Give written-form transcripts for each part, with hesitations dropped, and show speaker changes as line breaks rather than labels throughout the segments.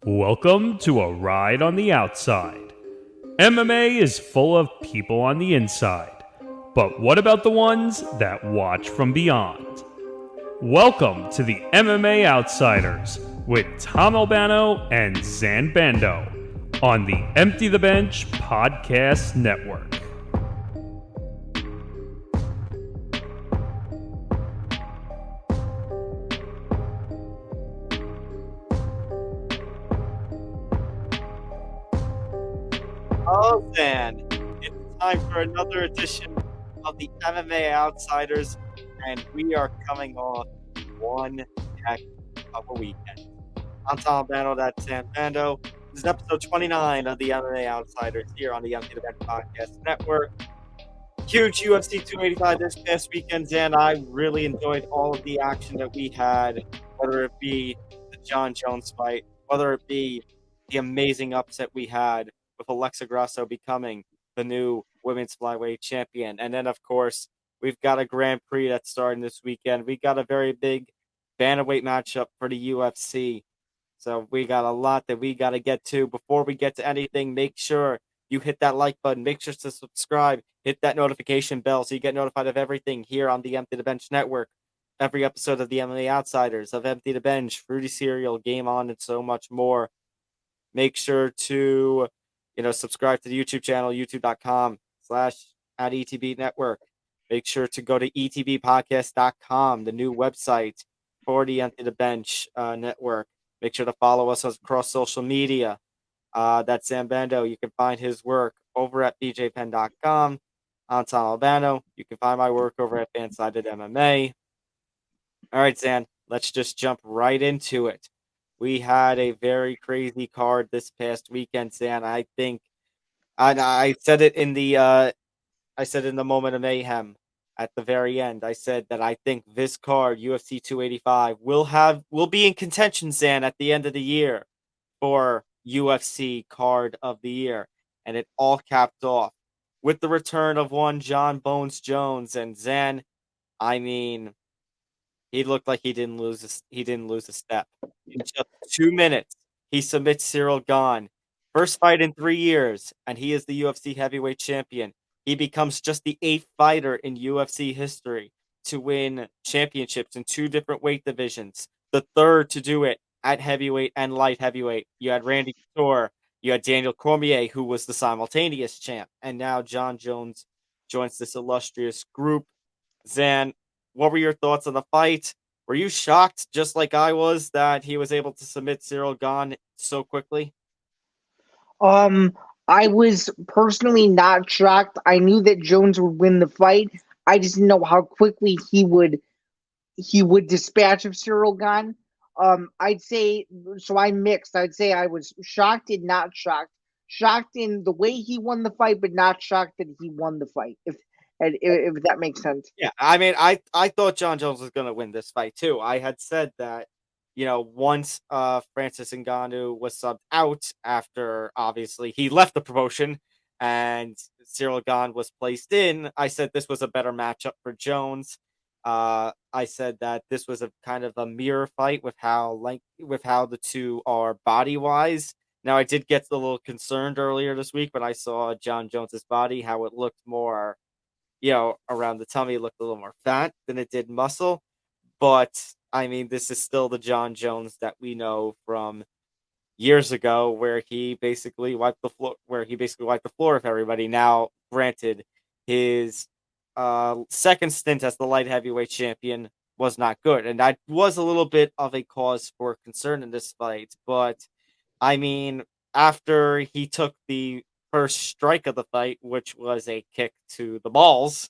Welcome to A Ride on the Outside. MMA is full of people on the inside, but what about the ones that watch from beyond? Welcome to the MMA Outsiders with Tom Albano and Zain Bando on the Empty the Bench Podcast Network.
Oh, man. It's time for another edition of the MMA Outsiders, and we are coming off one heck of a weekend. I'm Tom Bando, that's Sam Bando. This is episode 29 of the MMA Outsiders here on the Empty the Bench Podcast Network. Huge UFC 285 this past weekend, and I really enjoyed all of the action that we had, whether it be the Jon Jones fight, whether it be the amazing upset we had with Alexa Grasso becoming the new women's flyweight champion. And then, of course, we've got a Grand Prix that's starting this weekend. We got a very big bantamweight matchup for the UFC. So we got a lot that we got to get to. Before we get to anything, make sure you hit that like button. Make sure to subscribe. Hit that notification bell so you get notified of everything here on the Empty the Bench Network. Every episode of the MMA Outsiders, of Empty the Bench, Fruity Cereal, Game On, and so much more. Make sure to subscribe to the YouTube channel, youtube.com/@ETB Network. Make sure to go to etbpodcast.com, the new website for the Empty the Bench network. Make sure to follow us across social media. That's Sam Bando. You can find his work over at bjpen.com. I'm Tom Albano. You can find my work over at Fansided MMA. All right, Sam, let's just jump right into it. We had a very crazy card this past weekend, Sam. I think I said it in the moment of mayhem at the very end. I said that I think this card, UFC 285, will be in contention, Sam, at the end of the year for UFC card of the year. And it all capped off with the return of one Jon Jones. And Zan, I mean, he looked like he didn't lose a step. In just 2 minutes, he submits Ciryl Gane. First fight in 3 years, and he is the UFC heavyweight champion. He becomes just the 8th fighter in UFC history to win championships in 2 different weight divisions. The third to do it at heavyweight and light heavyweight. You had Randy Couture, you had Daniel Cormier, who was the simultaneous champ, and now Jon Jones joins this illustrious group. Zan, what were your thoughts on the fight? Were you shocked, just like I was, that he was able to submit Ciryl Gane so quickly?
I was personally not shocked. I knew that Jones would win the fight. I just didn't know how quickly he would dispatch of Ciryl Gane. I'd say so. I'm mixed. I'd say I was shocked and not shocked. Shocked in the way he won the fight, but not shocked that he won the fight. If that makes sense.
Yeah, I mean, I thought Jon Jones was going to win this fight too. I had said that, once Francis Ngannou was subbed out after obviously he left the promotion and Ciryl Gane was placed in, I said this was a better matchup for Jones. I said that this was a kind of a mirror fight with how the two are body wise. Now I did get a little concerned earlier this week, but I saw Jon Jones's body, how it looked more, around the tummy, it looked a little more fat than it did muscle. But I mean, this is still the Jon Jones that we know from years ago, where he basically wiped the floor with everybody. Now, granted, his second stint as the light heavyweight champion was not good, and that was a little bit of a cause for concern in this fight. But I mean, after he took the first strike of the fight, which was a kick to the balls,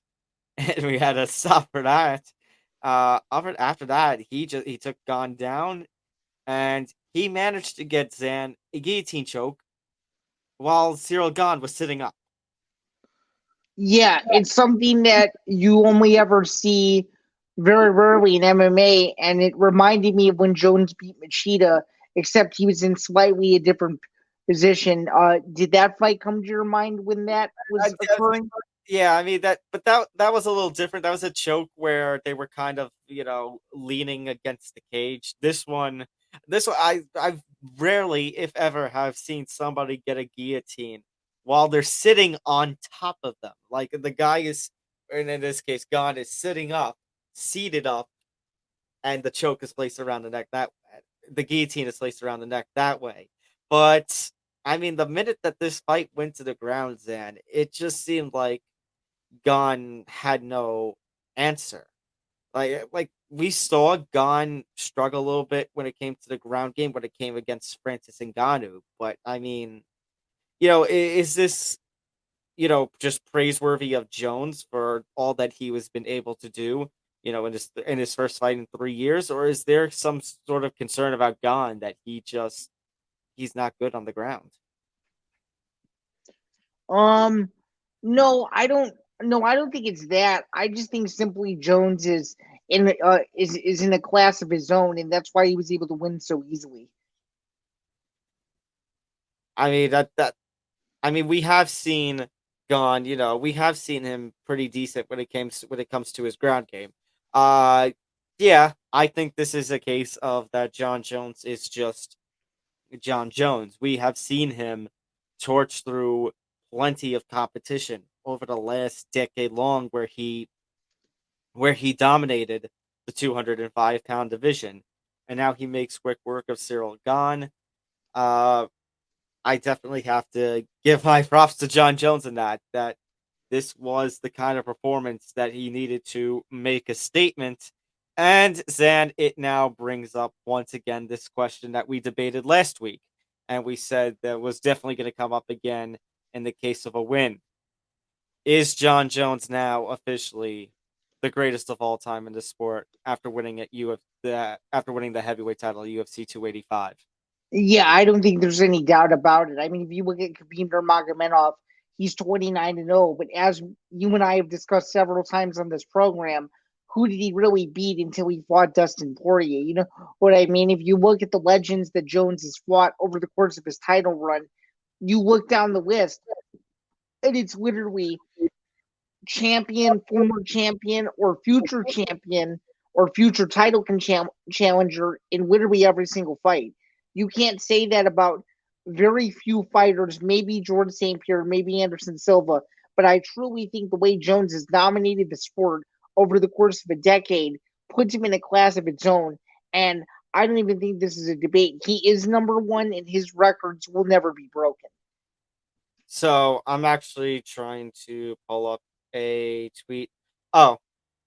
and we had to stop for that. After that, he took Gane down, and he managed to get Zan a guillotine choke while Ciryl Gane was sitting up.
Yeah, it's something that you only ever see very rarely in MMA, and it reminded me of when Jones beat Machida, except he was in slightly a different position. Did that fight come to your mind when that was occurring?
Yeah, I mean that was a little different. That was a choke where they were kind of, leaning against the cage. This one, I've rarely, if ever, have seen somebody get a guillotine while they're sitting on top of them. Like the guy is, and in this case, Gane is sitting up, seated up, and the choke is placed around the neck that the guillotine is placed around the neck that way. But I mean, the minute that this fight went to the ground, Zan, it just seemed like Gane had no answer. Like we saw Gane struggle a little bit when it came to the ground game when it came against Francis Ngannou. But I mean, is this just praiseworthy of Jones for all that he was been able to do, in his first fight in 3 years, or is there some sort of concern about Gane that he's not good on the ground?
No, I don't. No, I don't think it's that. I just think simply Jones is in a class of his own, and that's why he was able to win so easily.
I mean I mean, we have seen Gane, we have seen him pretty decent when it comes to his ground game. Yeah, I think this is a case of that Jon Jones is just Jon Jones. We have seen him torch through plenty of competition over the last decade long where he dominated the 205-pound division. And now he makes quick work of Ciryl Gane. I definitely have to give my props to Jon Jones in that this was the kind of performance that he needed to make a statement. And Zan, it now brings up once again this question that we debated last week, and we said that was definitely going to come up again in the case of a win. Is Jon Jones now officially the greatest of all time in the sport after winning after winning the heavyweight title at UFC 285?
Yeah, I don't think there's any doubt about it. I mean, if you look at Khabib Nurmagomedov, he's 29-0. But as you and I have discussed several times on this program, who did he really beat until he fought Dustin Poirier? You know what I mean? If you look at the legends that Jones has fought over the course of his title run, you look down the list, and it's literally champion, former champion, or future champion, or future title challenger in literally every single fight. You can't say that about very few fighters, maybe George St. Pierre, maybe Anderson Silva, but I truly think the way Jones has dominated the sport over the course of a decade puts him in a class of its own. And I don't even think this is a debate. He is number one, and his records will never be broken.
So I'm actually trying to pull up a tweet. Oh,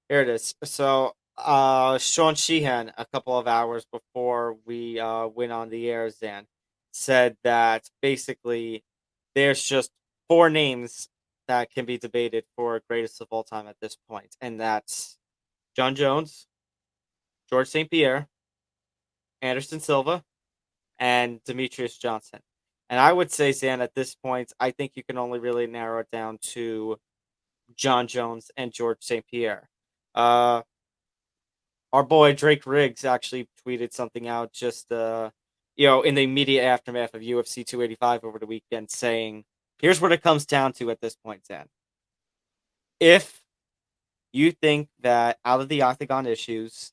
here it is. So Sean Sheehan, a couple of hours before we went on the air, Zan, said that basically there's just four names that can be debated for greatest of all time at this point, and that's Jon Jones, George St. Pierre, Anderson Silva, and Demetrius Johnson. And I would say, Zan, at this point, I think you can only really narrow it down to Jon Jones and George St. Pierre. Our boy Drake Riggs actually tweeted something out just in the immediate aftermath of UFC 285 over the weekend, saying, here's what it comes down to at this point, Zan. If you think that out of the octagon issues,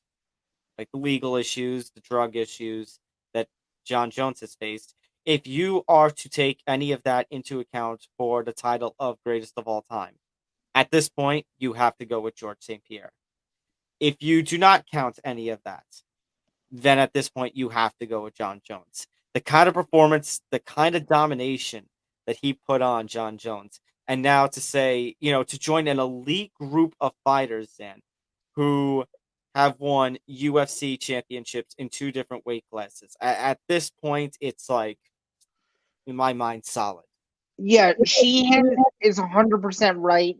like the legal issues, the drug issues that Jon Jones has faced, if you are to take any of that into account for the title of greatest of all time, at this point, you have to go with George St. Pierre. If you do not count any of that, then at this point, you have to go with Jon Jones. The kind of performance, the kind of domination that he put on Jon Jones. And now to say, to join an elite group of fighters, then, who have won UFC championships in two different weight classes. At this point, it's like, in my mind, solid.
Yeah, Sheehan is 100% right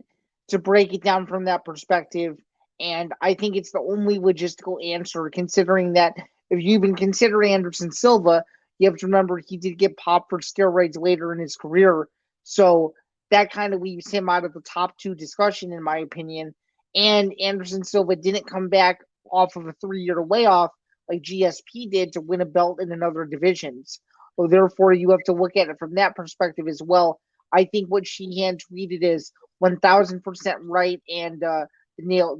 to break it down from that perspective. And I think it's the only logistical answer, considering that if you even consider Anderson Silva, you have to remember he did get popped for steroids later in his career. So that kind of leaves him out of the top two discussion, in my opinion. And Anderson Silva didn't come back off of a 3-year layoff like GSP did to win a belt in another divisions. So therefore, you have to look at it from that perspective as well. I think what Sheehan tweeted is 1,000% right, and the nail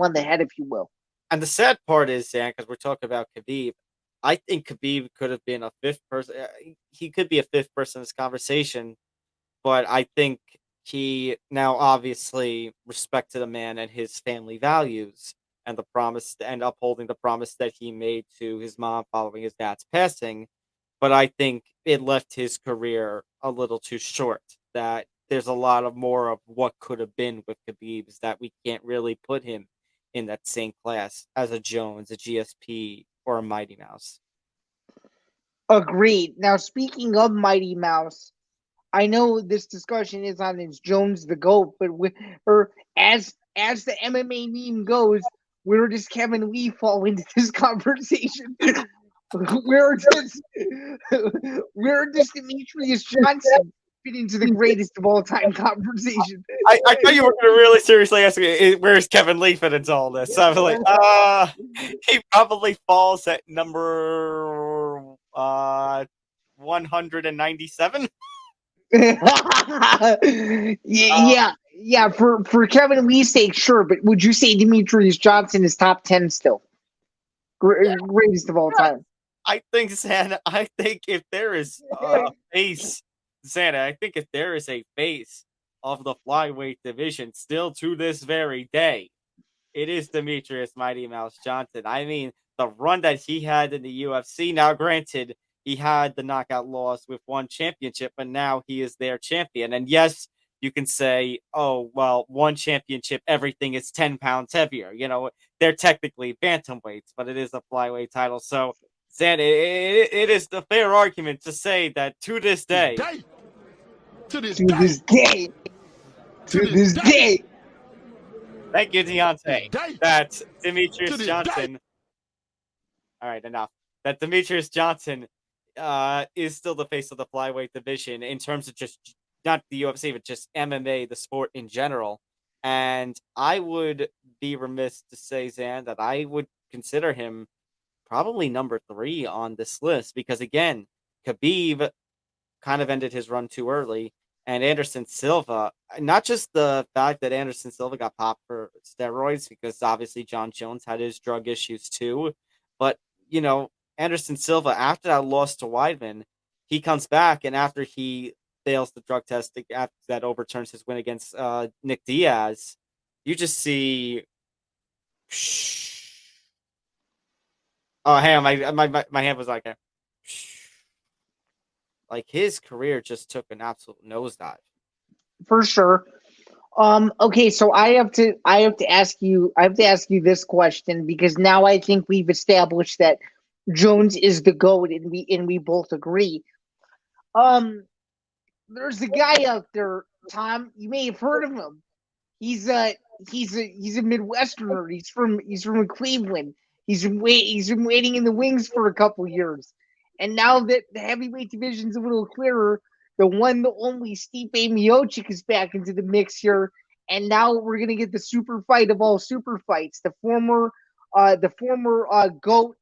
on the head, if you will.
And the sad part is, Zan, because we're talking about Khabib, I think Khabib could have been a fifth person. He could be a fifth person in this conversation, but I think he now obviously respected a man and his family values and the promise and upholding the promise that he made to his mom following his dad's passing. But I think it left his career a little too short. That there's a lot of more of what could have been with Khabib's that we can't really put him in that same class as a Jones, a GSP, or a Mighty Mouse.
Agreed. Now, speaking of Mighty Mouse, I know this discussion is on is Jones the GOAT, but or as the MMA meme goes, where does Kevin Lee fall into this conversation? where does Demetrius Johnson fit into the greatest of all time conversation?
I thought you were going to really seriously ask me, where's Kevin Lee fit into all this? So I was like, he probably falls at number 197.
Yeah. For Kevin Lee's sake, sure. But would you say Demetrius Johnson is top 10 still? Greatest of all time.
I think, Santa. I think if there is a face, Santa. I think if there is a face of the flyweight division still to this very day, it is Demetrius Mighty Mouse Johnson. I mean, the run that he had in the UFC. Now, granted, he had the knockout loss with one championship, but now he is their champion. And yes, you can say, oh, well, one championship, everything is 10 pounds heavier. You know, they're technically bantamweights, but it is a flyweight title. So, Santa, it is the fair argument to say that to this day,
to this day.
Thank you, Deontay. That Demetrius Johnson. All right, enough. That Demetrius Johnson is still the face of the flyweight division in terms of just not the UFC, but just MMA, the sport in general. And I would be remiss to say, Zan, that I would consider him probably number 3 on this list because, again, Khabib kind of ended his run too early. And Anderson Silva, not just the fact that Anderson Silva got popped for steroids, because obviously Jon Jones had his drug issues too. But, you know, Anderson Silva, after that loss to Weidman, he comes back, and after he fails the drug test that overturns his win against Nick Diaz, you just see... Oh, hang on, my hand was like a... Like, his career just took an absolute nosedive.
For sure. Okay, so I have to ask you this question because now I think we've established that Jones is the GOAT and we both agree. There's a guy out there, Tom, you may have heard of him. He's a Midwesterner. He's from Cleveland. He's been waiting in the wings for a couple years. And now that the heavyweight division's a little clearer, the one, the only Stipe Miocic is back into the mix here. And now we're gonna get the super fight of all super fights. The former GOAT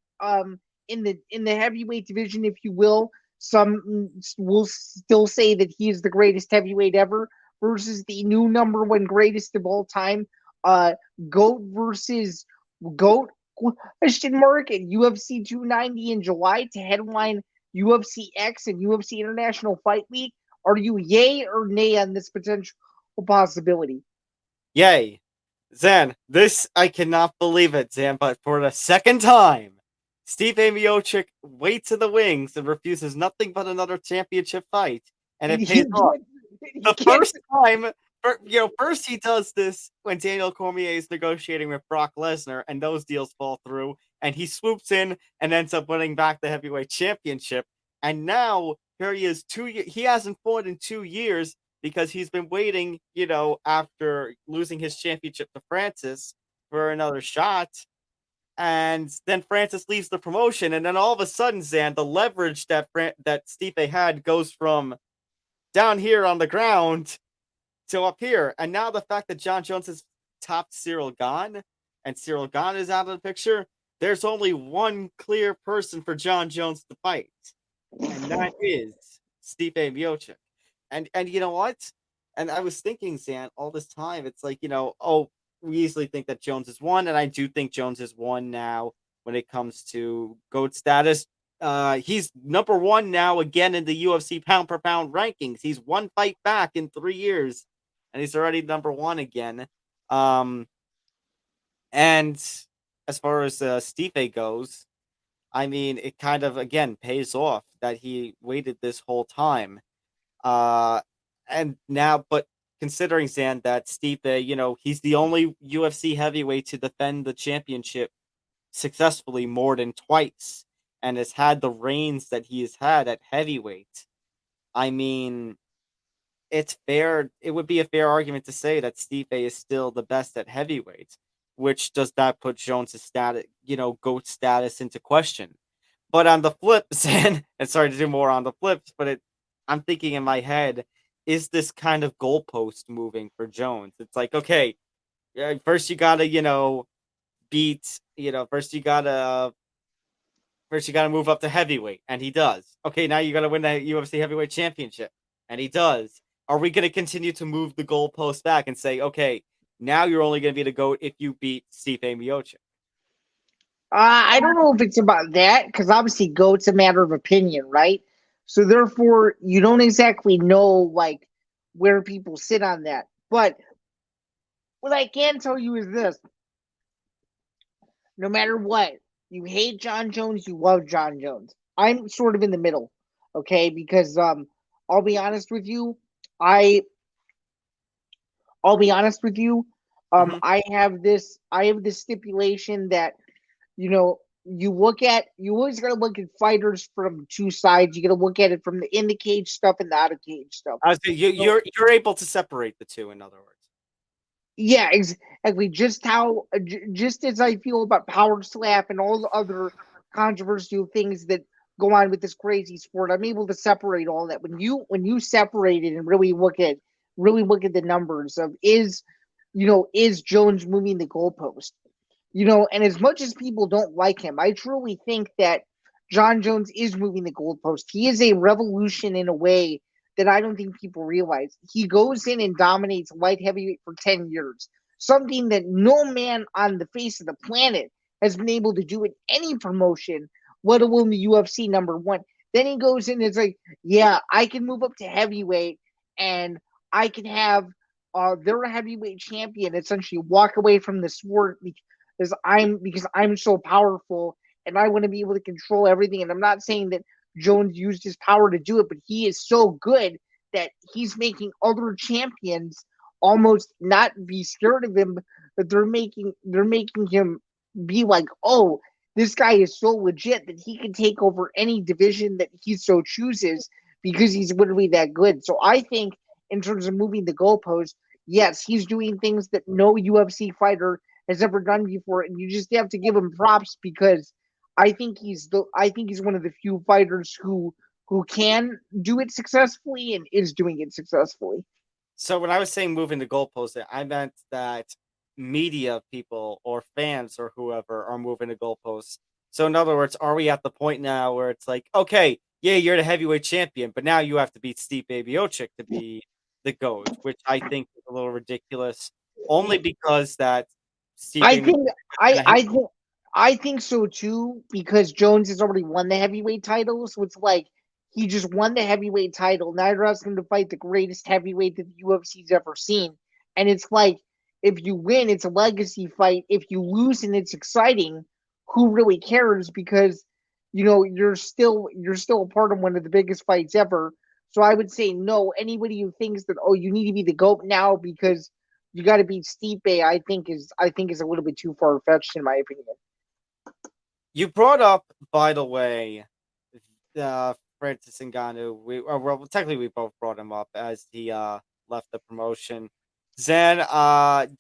in the heavyweight division, if you will. Some will still say that he is the greatest heavyweight ever versus the new number 1 greatest of all time. GOAT versus GOAT question mark at UFC 290 in July to headline UFC X and UFC International Fight Week. Are you yay or nay on this potential possibility?
Yay. Zan, this, I cannot believe it, Zan, but for the second time, Stipe Miocic waits in the wings and refuses nothing but another championship fight, and it pays off. The first time, first he does this when Daniel Cormier is negotiating with Brock Lesnar, and those deals fall through, and he swoops in and ends up winning back the heavyweight championship. And now here he is. He hasn't fought in 2 years because he's been waiting, after losing his championship to Francis for another shot. And then Francis leaves the promotion, and then all of a sudden, Zan, the leverage that Stipe had goes from down here on the ground to up here. And now the fact that Jon Jones has topped Ciryl Gane, and Ciryl Gane is out of the picture, there's only one clear person for Jon Jones to fight, and that is Stipe Miocic. And you know what? And I was thinking, Zan, all this time, it's like, we easily think that Jones is won, and I do think Jones is won now. when it comes to GOAT status. He's number one now again in the UFC pound per pound rankings. He's one fight back in 3 years, and he's already number one again. And as far as Stipe goes, I mean, it kind of again pays off that he waited this whole time. And now, but considering Zan that Stipe, he's the only UFC heavyweight to defend the championship successfully more than twice, and has had the reigns that he has had at heavyweight. I mean, it's fair. It would be a fair argument to say that Stipe is still the best at heavyweight, which does that put Jones' status, GOAT status into question. But on the flip, and sorry to do more on the flips, but I'm thinking in my head, is this kind of goalpost moving for Jones? It's like, okay, first you gotta, beat, first you gotta move up to heavyweight, and he does. Okay, now you gotta win the UFC heavyweight championship, and he does. Are we gonna continue to move the goalpost back and say, okay, now you're only gonna be the GOAT if you beat Stipe Miocic?
I don't know if it's about that, because obviously GOAT's a matter of opinion, right? So therefore, you don't exactly know like where people sit on that. But what I can tell you is this: no matter what, you hate Jon Jones, you love Jon Jones. I'm sort of in the middle, okay? Because I'll be honest with you, I'll be honest with you. I have this stipulation that you always got to look at fighters from two sides. You got to look at it from the in the cage stuff and the out of cage stuff.
You're able to separate the two, in other words.
Yeah, exactly. Just as I feel about power slap and all the other controversial things that go on with this crazy sport, I'm able to separate all that. When you separate it and really look at the numbers of is Jones moving the goalpost? And as much as people don't like him, I truly think that Jon Jones is moving the goalpost. He is a revolution in a way that I don't think people realize. He goes in and dominates light heavyweight for 10 years, something that no man on the face of the planet has been able to do in any promotion, let alone the UFC number one. Then he goes in and it's like, yeah, I can move up to heavyweight and I can have their heavyweight champion essentially walk away from the sport because I'm so powerful and I want to be able to control everything. And I'm not saying that Jones used his power to do it, but he is so good that he's making other champions almost not be scared of him, but they're making him be like, oh, this guy is so legit that he can take over any division that he so chooses because he's literally that good. So I think in terms of moving the goalpost, yes, he's doing things that no UFC fighter has ever done before, and you just have to give him props because I think he's one of the few fighters who can do it successfully and is doing it successfully.
So when I was saying moving the goalpost, I meant that media people or fans or whoever are moving the goalposts. So in other words, are we at the point now where it's like, okay, yeah, you're the heavyweight champion, but now you have to beat Stipe Miocic to be the GOAT, which I think is a little ridiculous, only because that Stipe
I think so too, because Jones has already won the heavyweight title, so it's like he just won the heavyweight title. Now you're asking him to fight the greatest heavyweight that the UFC's ever seen. And it's like, if you win, it's a legacy fight. If you lose and it's exciting, who really cares? Because you're still a part of one of the biggest fights ever. So I would say no. Anybody who thinks that you need to be the GOAT now because you got to beat Stipe, I think is a little bit too far fetched in my opinion.
You brought up, by the way, Francis Ngannou. Technically we both brought him up as he left the promotion. Zan,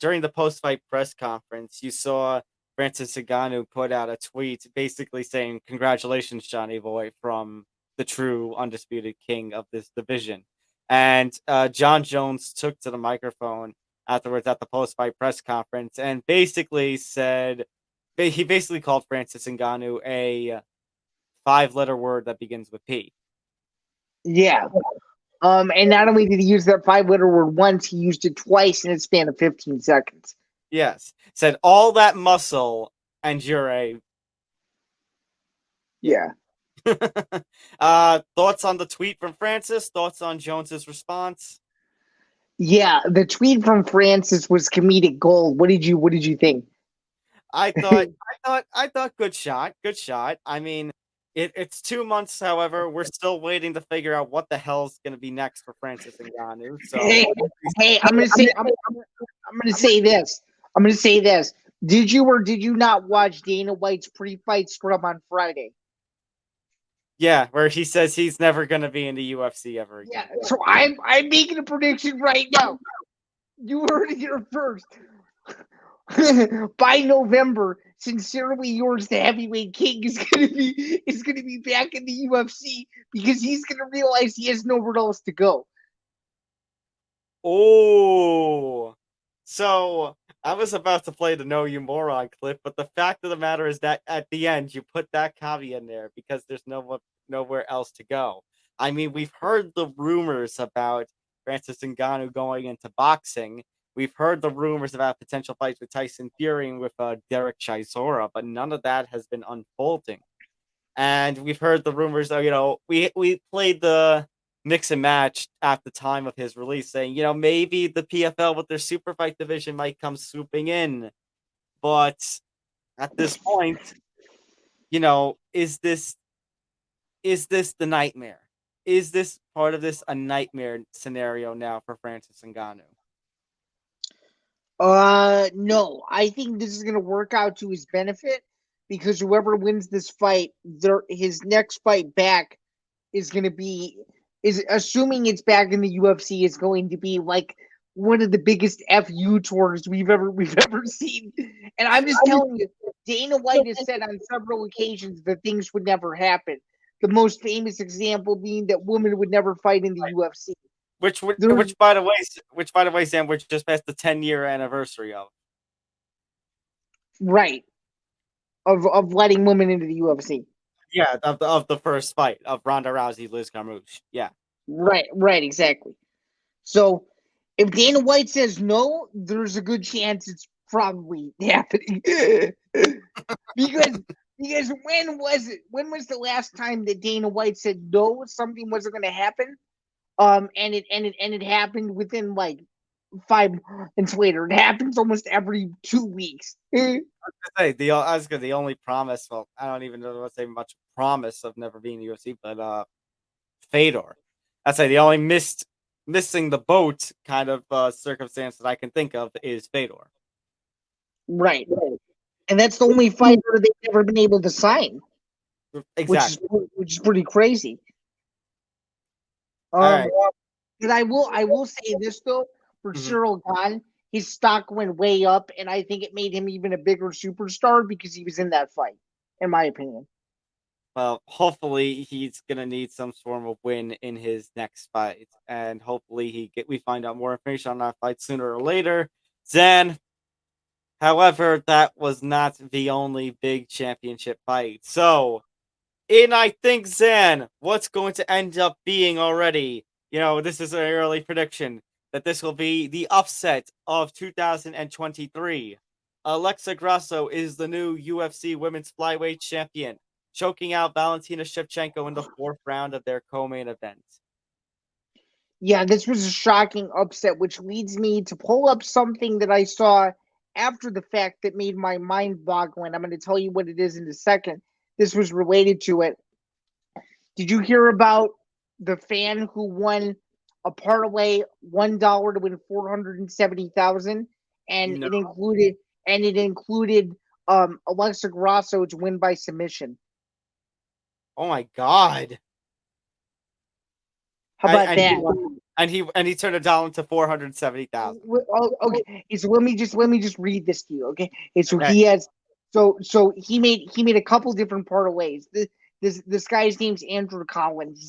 during the post-fight press conference, you saw Francis Ngannou put out a tweet basically saying, "Congratulations, Johnny Boy, from the true undisputed king of this division." And Jon Jones took to the microphone afterwards at the post-fight press conference and basically called Francis Ngannou a 5-letter word that begins with P.
Yeah. And not only did he use that 5-letter word once, he used it twice in a span of 15 seconds.
Yes. Said all that muscle and you're a
Yeah.
Thoughts on the tweet from Francis? Thoughts on Jones's response?
Yeah, the tweet from Francis was comedic gold. What did you think?
I thought good shot, good shot. I mean, it's 2 months. However, we're still waiting to figure out what the hell's going to be next for Francis Ngannou. So,
Hey, hey, I'm gonna say this. I'm gonna say this. Did you or did you not watch Dana White's pre-fight scrum on Friday?
yeah, where he says he's never going to be in the UFC ever again.
Yeah. So I'm making a prediction right now. You heard it here first. By November, sincerely yours, the heavyweight king is gonna be back in the UFC because he's gonna realize he has nowhere else to go.
Oh, so I was about to play the "No You Moron" clip, but the fact of the matter is that at the end you put that caveat in there because there's nowhere else to go. I mean, we've heard the rumors about Francis Ngannou going into boxing. We've heard the rumors about potential fights with Tyson Fury and with Derek Chisora, but none of that has been unfolding. And we've heard the rumors of, we played the mix and match at the time of his release saying, maybe the PFL with their super fight division might come swooping in. But at this point, is this the nightmare? Is this part of this a nightmare scenario now for Francis Ngannou?
No. I think this is gonna work out to his benefit because whoever wins this fight, his next fight back is gonna be assuming it's back in the UFC is going to be like one of the biggest FU tours we've ever seen. And I'm just telling you, Dana White has said on several occasions that things would never happen. The most famous example being that women would never fight in the UFC.
Which by the way, Sam, we're just past the 10-year anniversary of.
Right. Of letting women into the UFC.
Yeah, of the first fight of Ronda Rousey, Liz Carmouche. Yeah.
Right, exactly. So if Dana White says no, there's a good chance it's probably happening. because when was the last time that Dana White said no, something wasn't going to happen? And it happened within like 5 months later. It happens almost every 2 weeks.
I was gonna the only promise. Well, I don't even know what to say much promise of never being in the UFC, but Fedor. I'd say the only missing the boat kind of circumstance that I can think of is Fedor.
Right. And that's the only fighter they've ever been able to sign.
Exactly.
Which is pretty crazy.
Right.
But I will say this though, for Ciryl Gane, his stock went way up, and I think it made him even a bigger superstar because he was in that fight, in my opinion.
Well, hopefully he's gonna need some form of win in his next fight, and hopefully we find out more information on that fight sooner or later. Zain, however, that was not the only big championship fight. So, I think Zain, what's going to end up being already, this is an early prediction that this will be the upset of 2023. Alexa Grasso is the new UFC Women's Flyweight Champion, choking out Valentina Shevchenko in the 4th round of their co-main event.
Yeah, this was a shocking upset, which leads me to pull up something that I saw after the fact that made my mind boggling. I'm going to tell you what it is in a second. This was related to it. Did you hear about the fan who won a parlay $1 to win $470,000, and
No.
it included Alexa Grasso to win by submission?
Oh my God!
How about that?
And he turned it down to 470,000.
Okay, so let me just read this to you. Okay, so
Okay.
he has he made a couple different parlays. This guy's name's Andrew Collins.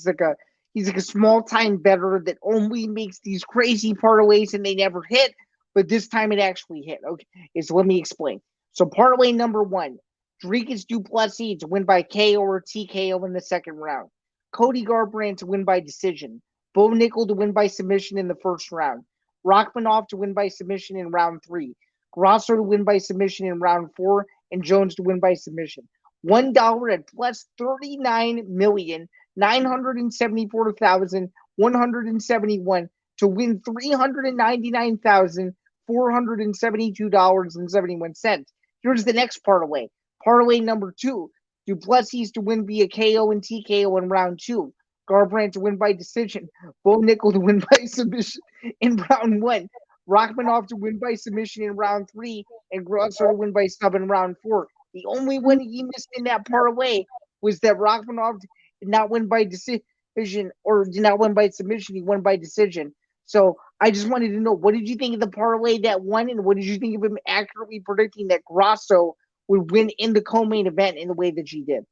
He's like a small time bettor that only makes these crazy parlays and they never hit, but this time it actually hit. Okay, so let me explain. So parlay number 1, Dricus du Plessis to win by KO or TKO in the 2nd round. Cody Garbrandt to win by decision. Bo Nickel to win by submission in the 1st round. Rachmanov to win by submission in round 3. Grasso to win by submission in round 4. And Jones to win by submission. $1 at plus 39,974,171 to win $399,472.71. Here's the next parlay. Parlay number 2. Duplessis to win via KO and TKO in round 2. Garbrandt to win by decision. Bo Nickel to win by submission in round 1. Rachmanov to win by submission in round 3. And Grasso to win by sub in round 4. The only one he missed in that parlay was that Rachmanov did not win by decision or did not win by submission. He won by decision. So I just wanted to know, what did you think of the parlay that won, and what did you think of him accurately predicting that Grasso would win in the co-main event in the way that she did?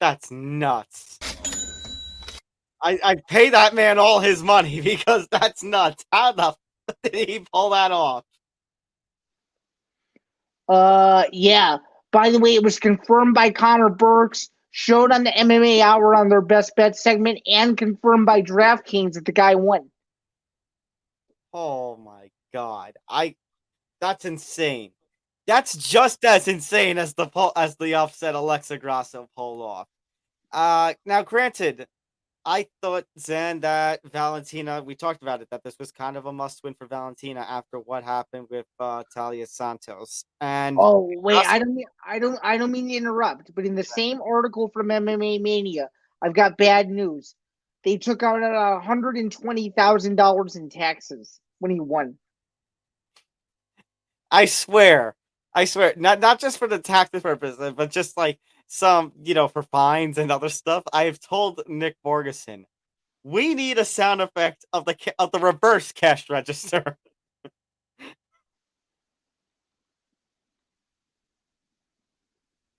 That's nuts. I pay that man all his money because that's nuts. How the fuck did he pull that off?
Yeah. By the way, it was confirmed by Connor Burks, showed on the MMA Hour on their Best Bet segment, and confirmed by DraftKings that the guy won.
Oh my god. That's insane. That's just as insane as the upset Alexa Grasso pulled off. Now granted, I thought, Zain, that Valentina, we talked about it, that this was kind of a must-win for Valentina after what happened with Talia Santos. And
oh wait, I don't mean to interrupt, but in the same article from MMA Mania, I've got bad news. They took out $120,000 in taxes when he won.
I swear, not just for the tax purposes, but just like some, for fines and other stuff. I have told Nick Borgeson, we need a sound effect of the reverse cash register.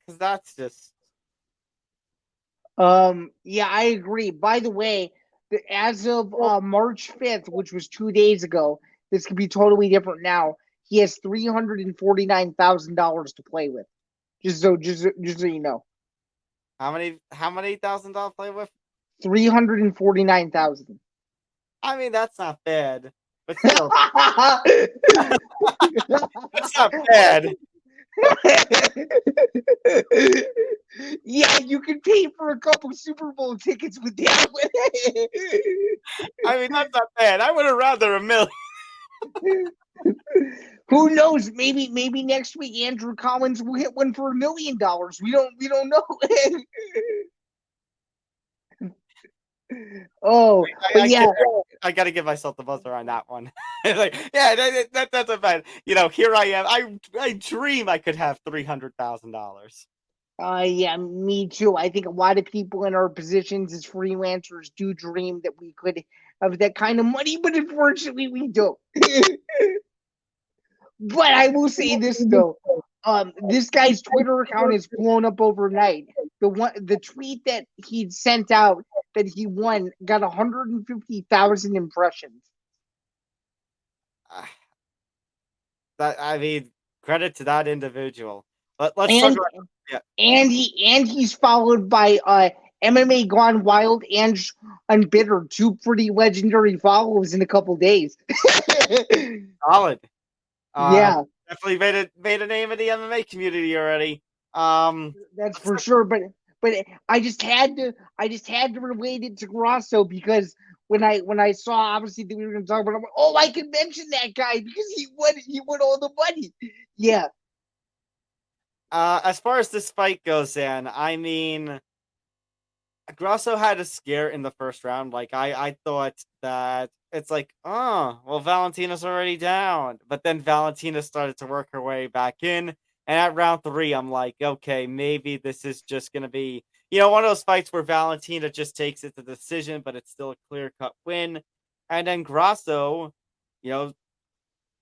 Because that's just.
Yeah, I agree. By the way, as of March 5th, which was 2 days ago, this could be totally different now. He has $349,000 to play with. Just so you know.
How many $1,000 to play with?
349,000.
I mean, that's not bad, but still, that's not bad.
Yeah, you can pay for a couple Super Bowl tickets with that.
I mean, that's not bad. I would have rather $1 million.
Who knows? Maybe next week Andrew Collins will hit one for $1 million. We don't know. Oh,
I got to give myself the buzzer on that one. Like, yeah, that's a bad. Here I am. I dream I could have $300,000.
Yeah, me too. I think a lot of people in our positions as freelancers do dream that we could have that kind of money, but unfortunately we don't. But I will say this though. This guy's Twitter account is blown up overnight. The tweet that he'd sent out that he won got 150,000 impressions.
Credit to that individual. Let's talk about, yeah.
And he's followed by MMA Gone Wild and Unbitter, two pretty legendary follows in a couple days.
Solid.
Yeah,
definitely made a name in the MMA community already.
That's for sure. But I just had to relate it to Grasso because when I saw obviously that we were going to talk about, I'm like, oh, I can mention that guy because he won all the money. Yeah.
As far as this fight goes, Zain, I mean, Grasso had a scare in the first round. Like I thought that it's like, oh, well, Valentina's already down. But then Valentina started to work her way back in. And at round 3, I'm like, okay, maybe this is just going to be, one of those fights where Valentina just takes it to decision, but it's still a clear-cut win. And then Grasso,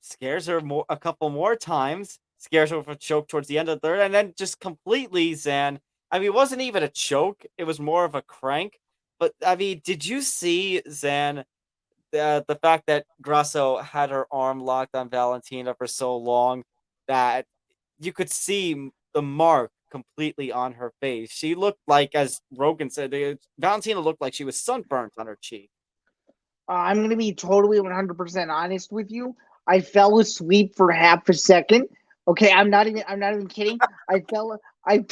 scares her a couple more times, scares her with a choke towards the end of the third, and then just completely, Zain. I mean, it wasn't even a choke. It was more of a crank. But, I mean, did you see, Zain, the fact that Grasso had her arm locked on Valentina for so long that you could see the mark completely on her face? She looked like, as Rogan said, Valentina looked like she was sunburnt on her cheek.
I'm going to be totally 100% honest with you. I fell asleep for half a second Okay, I'm not even kidding. I fell I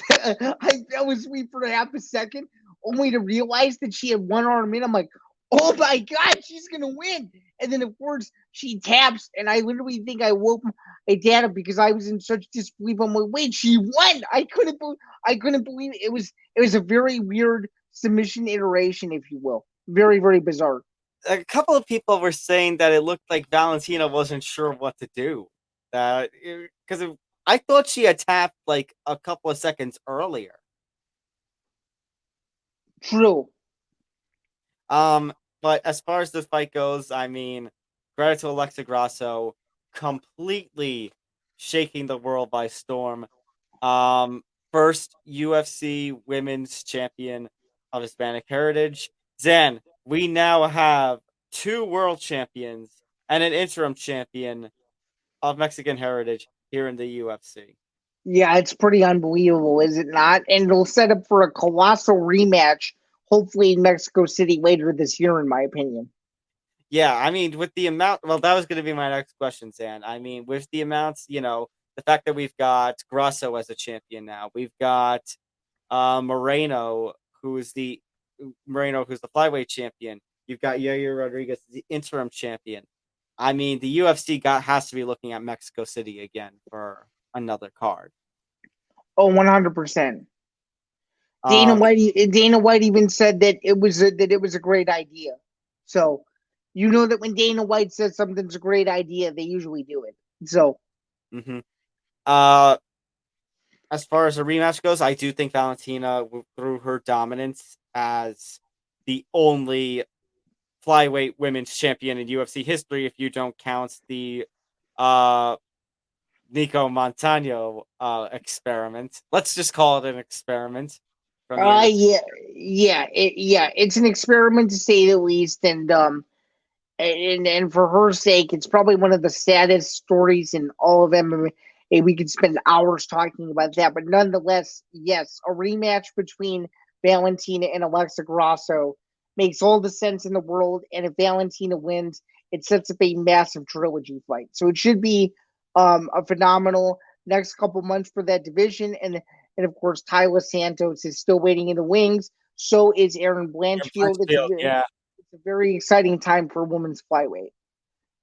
fell asleep for half a second, only to realize that she had one arm in. I'm like, oh my god, she's gonna win! And then of course she taps, and I literally think I woke my dad up because I was in such disbelief. I'm like, wait, she won! I couldn't believe it. It was a very weird submission iteration, if you will. Very, very bizarre.
A couple of people were saying that it looked like Valentina wasn't sure what to do. That because I thought she had tapped like a couple of seconds earlier.
True.
But as far as the fight goes, I mean, credit to Alexa Grasso, completely shaking the world by storm. Um, First UFC women's champion of Hispanic heritage. Zain, we now have 2 world champions and an interim champion of Mexican heritage here in the UFC.
Yeah, it's pretty unbelievable, is it not? And it'll set up for a colossal rematch, hopefully in Mexico City later this year, in my opinion.
Yeah, I mean, with the amount, well, that was going to be my next question, Zan. I mean, with the amounts, the fact that we've got Grasso as a champion now, we've got Moreno, who's the flyweight champion. You've got Yair Rodriguez, the interim champion. I mean, the UFC has to be looking at Mexico City again for another card.
Oh, 100%.
Um,
Dana White even said that it was a great idea. So, you know that when Dana White says something's a great idea, they usually do it. So,
mhm. uh, as far as a rematch goes, I do think Valentina, through her dominance as the only flyweight women's champion in UFC history, if you don't count the uh, Nico Montano experiment. Let's just call it an experiment from the end.
it's an experiment to say the least, and for her sake, it's probably one of the saddest stories in all of MMA. We could spend hours talking about that, but nonetheless, yes, a rematch between Valentina and Alexa Grasso makes all the sense in the world. And if Valentina wins, it sets up a massive trilogy fight. So it should be a phenomenal next couple months for that division. And of course, Tyler Santos is still waiting in the wings. So is Aaron Blanchfield.
Yeah.
It's a very exciting time for women's flyweight.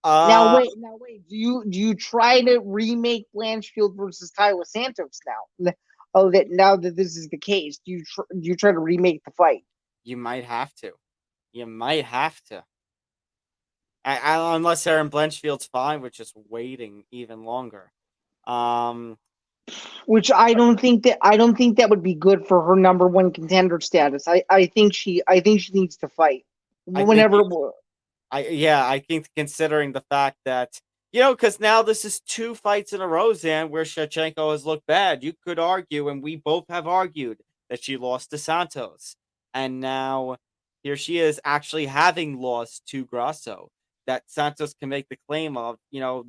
Now
Uh,
wait. Do you try to remake Blanchfield versus Tyler Santos now? Oh, that now that this is the case, do you try to remake the fight?
you might have to. You might have to. Unless Aaron Blanchfield's fine with just waiting even longer. Um,
Which I don't think that would be good for her number one contender status. I think she needs to fight
I think
whenever.
I think considering the fact that because now this is 2 fights in a row, Zan, where Shevchenko has looked bad. You could argue, and we both have argued, that she lost to Santos, and now here she is actually having lost to Grasso. That Santos can make the claim of,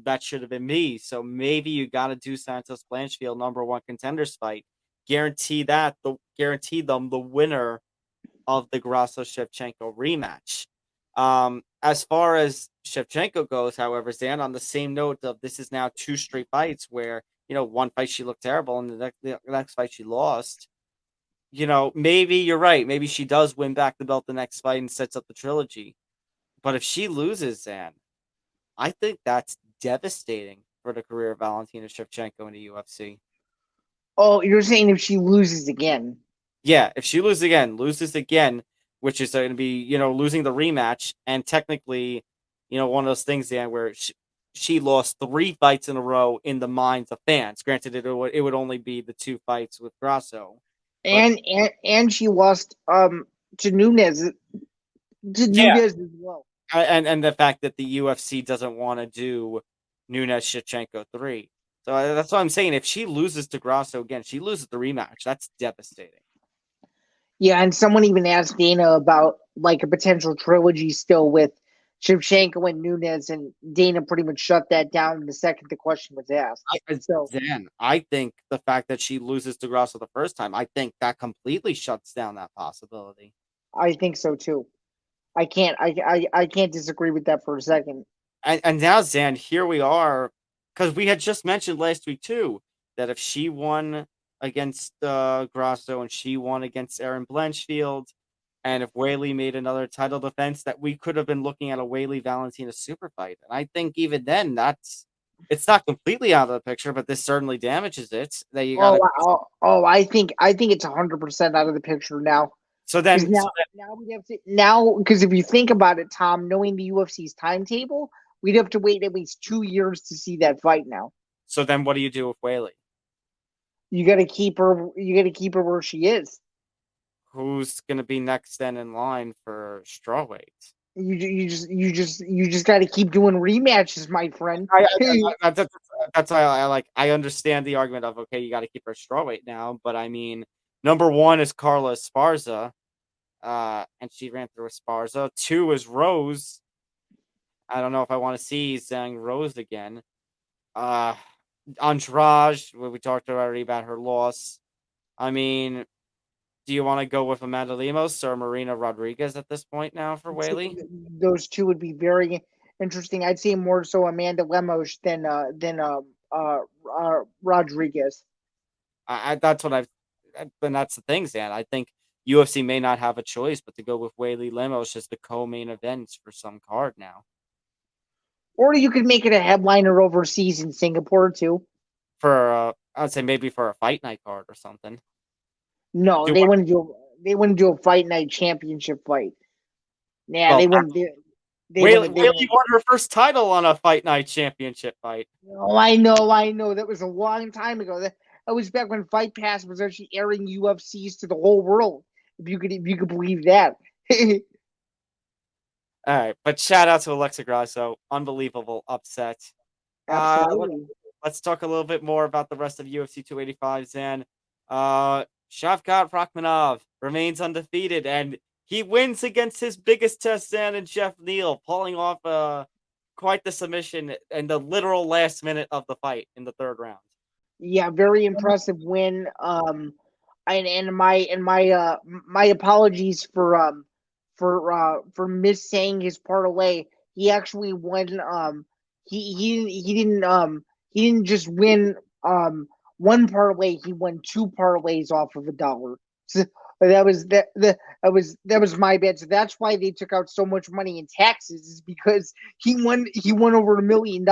that should have been me. So maybe you got to do Santos Blanchfield number one contenders fight. Guarantee them the winner of the Grasso Shevchenko rematch. As far as Shevchenko goes, however, Zan, on the same note of this is now 2 straight fights where, one fight she looked terrible and the next fight she lost. Maybe you're right. Maybe she does win back the belt the next fight and sets up the trilogy. But if she loses, Zan, I think that's devastating for the career of Valentina Shevchenko in the UFC.
Oh, you're saying if she loses again?
Yeah, if she loses again, which is going to be, losing the rematch, and technically, one of those things, Dan, where she lost 3 fights in a row in the minds of fans. Granted, it would only be the 2 fights with Grasso, but
And she lost to Nunes
yeah,
as well.
and the fact that the UFC doesn't want to do Nunes Shevchenko 3. So that's what I'm saying. If she loses to Grasso again, she loses the rematch. That's devastating.
Yeah, and someone even asked Dana about like a potential trilogy still with Shevchenko and Nunes, and Dana pretty much shut that down the second the question was asked.
I think the fact that she loses to Grasso the first time, I think that completely shuts down that possibility.
I think so too. I can't disagree with that for a second.
And now, Zan, here we are. because we had just mentioned last week too that if she won against Grasso and she won against Erin Blanchfield, and if Whaley made another title defense, that we could have been looking at a Whaley Valentina super fight. And I think even then, it's not completely out of the picture, but this certainly damages it. That you got to.
I think it's 100% out of the picture now.
So then,
now we have to because if you think about it, Tom, knowing the UFC's timetable, we'd have to wait at least 2 years to see that fight now.
So then, what do you do with Whaley?
You got to keep her. You got to keep her where she is.
Who's going to be next then in line for strawweight?
You just got to keep doing rematches, my friend.
That's why I understand the argument of, okay, you got to keep her strawweight now, but I mean, number one is Carla Esparza, and she ran through Esparza. 2 is Rose. I don't know if I want to see Zhang Rose again. Andrade, we talked already about her loss. I mean, do you want to go with Amanda Lemos or Marina Rodriguez at this point now for Whaley?
Those two would be very interesting. I'd say more so Amanda Lemos than Rodriguez.
That's what and that's the thing, Zan. I think UFC may not have a choice but to go with Whaley Lemos as the co-main event for some card now.
Or you could make it a headliner overseas in Singapore too.
For I'd say maybe for a fight night card or something.
No, they wouldn't do a fight night championship fight. Yeah, well, they wouldn't do.
Whaley won her first title on a fight night championship fight.
Oh, I know. That was a long time ago. That was back when Fight Pass was actually airing UFCs to the whole world. If you could believe that.
All right, but shout out to Alexa Grasso, unbelievable upset.
Absolutely.
Let's talk a little bit more about the rest of UFC 285, Zan. Shavkat Rakhmonov remains undefeated, and he wins against his biggest test, Zan, and Jeff Neal, pulling off quite the submission in the literal last minute of the fight in the 3rd round.
Yeah, very impressive win. And my apologies for missaying his parlay. He actually won. He didn't just win one parlay. He won 2 parlays off of $1. So that was my bad. So that's why they took out so much money in taxes, is because he won over $1 million,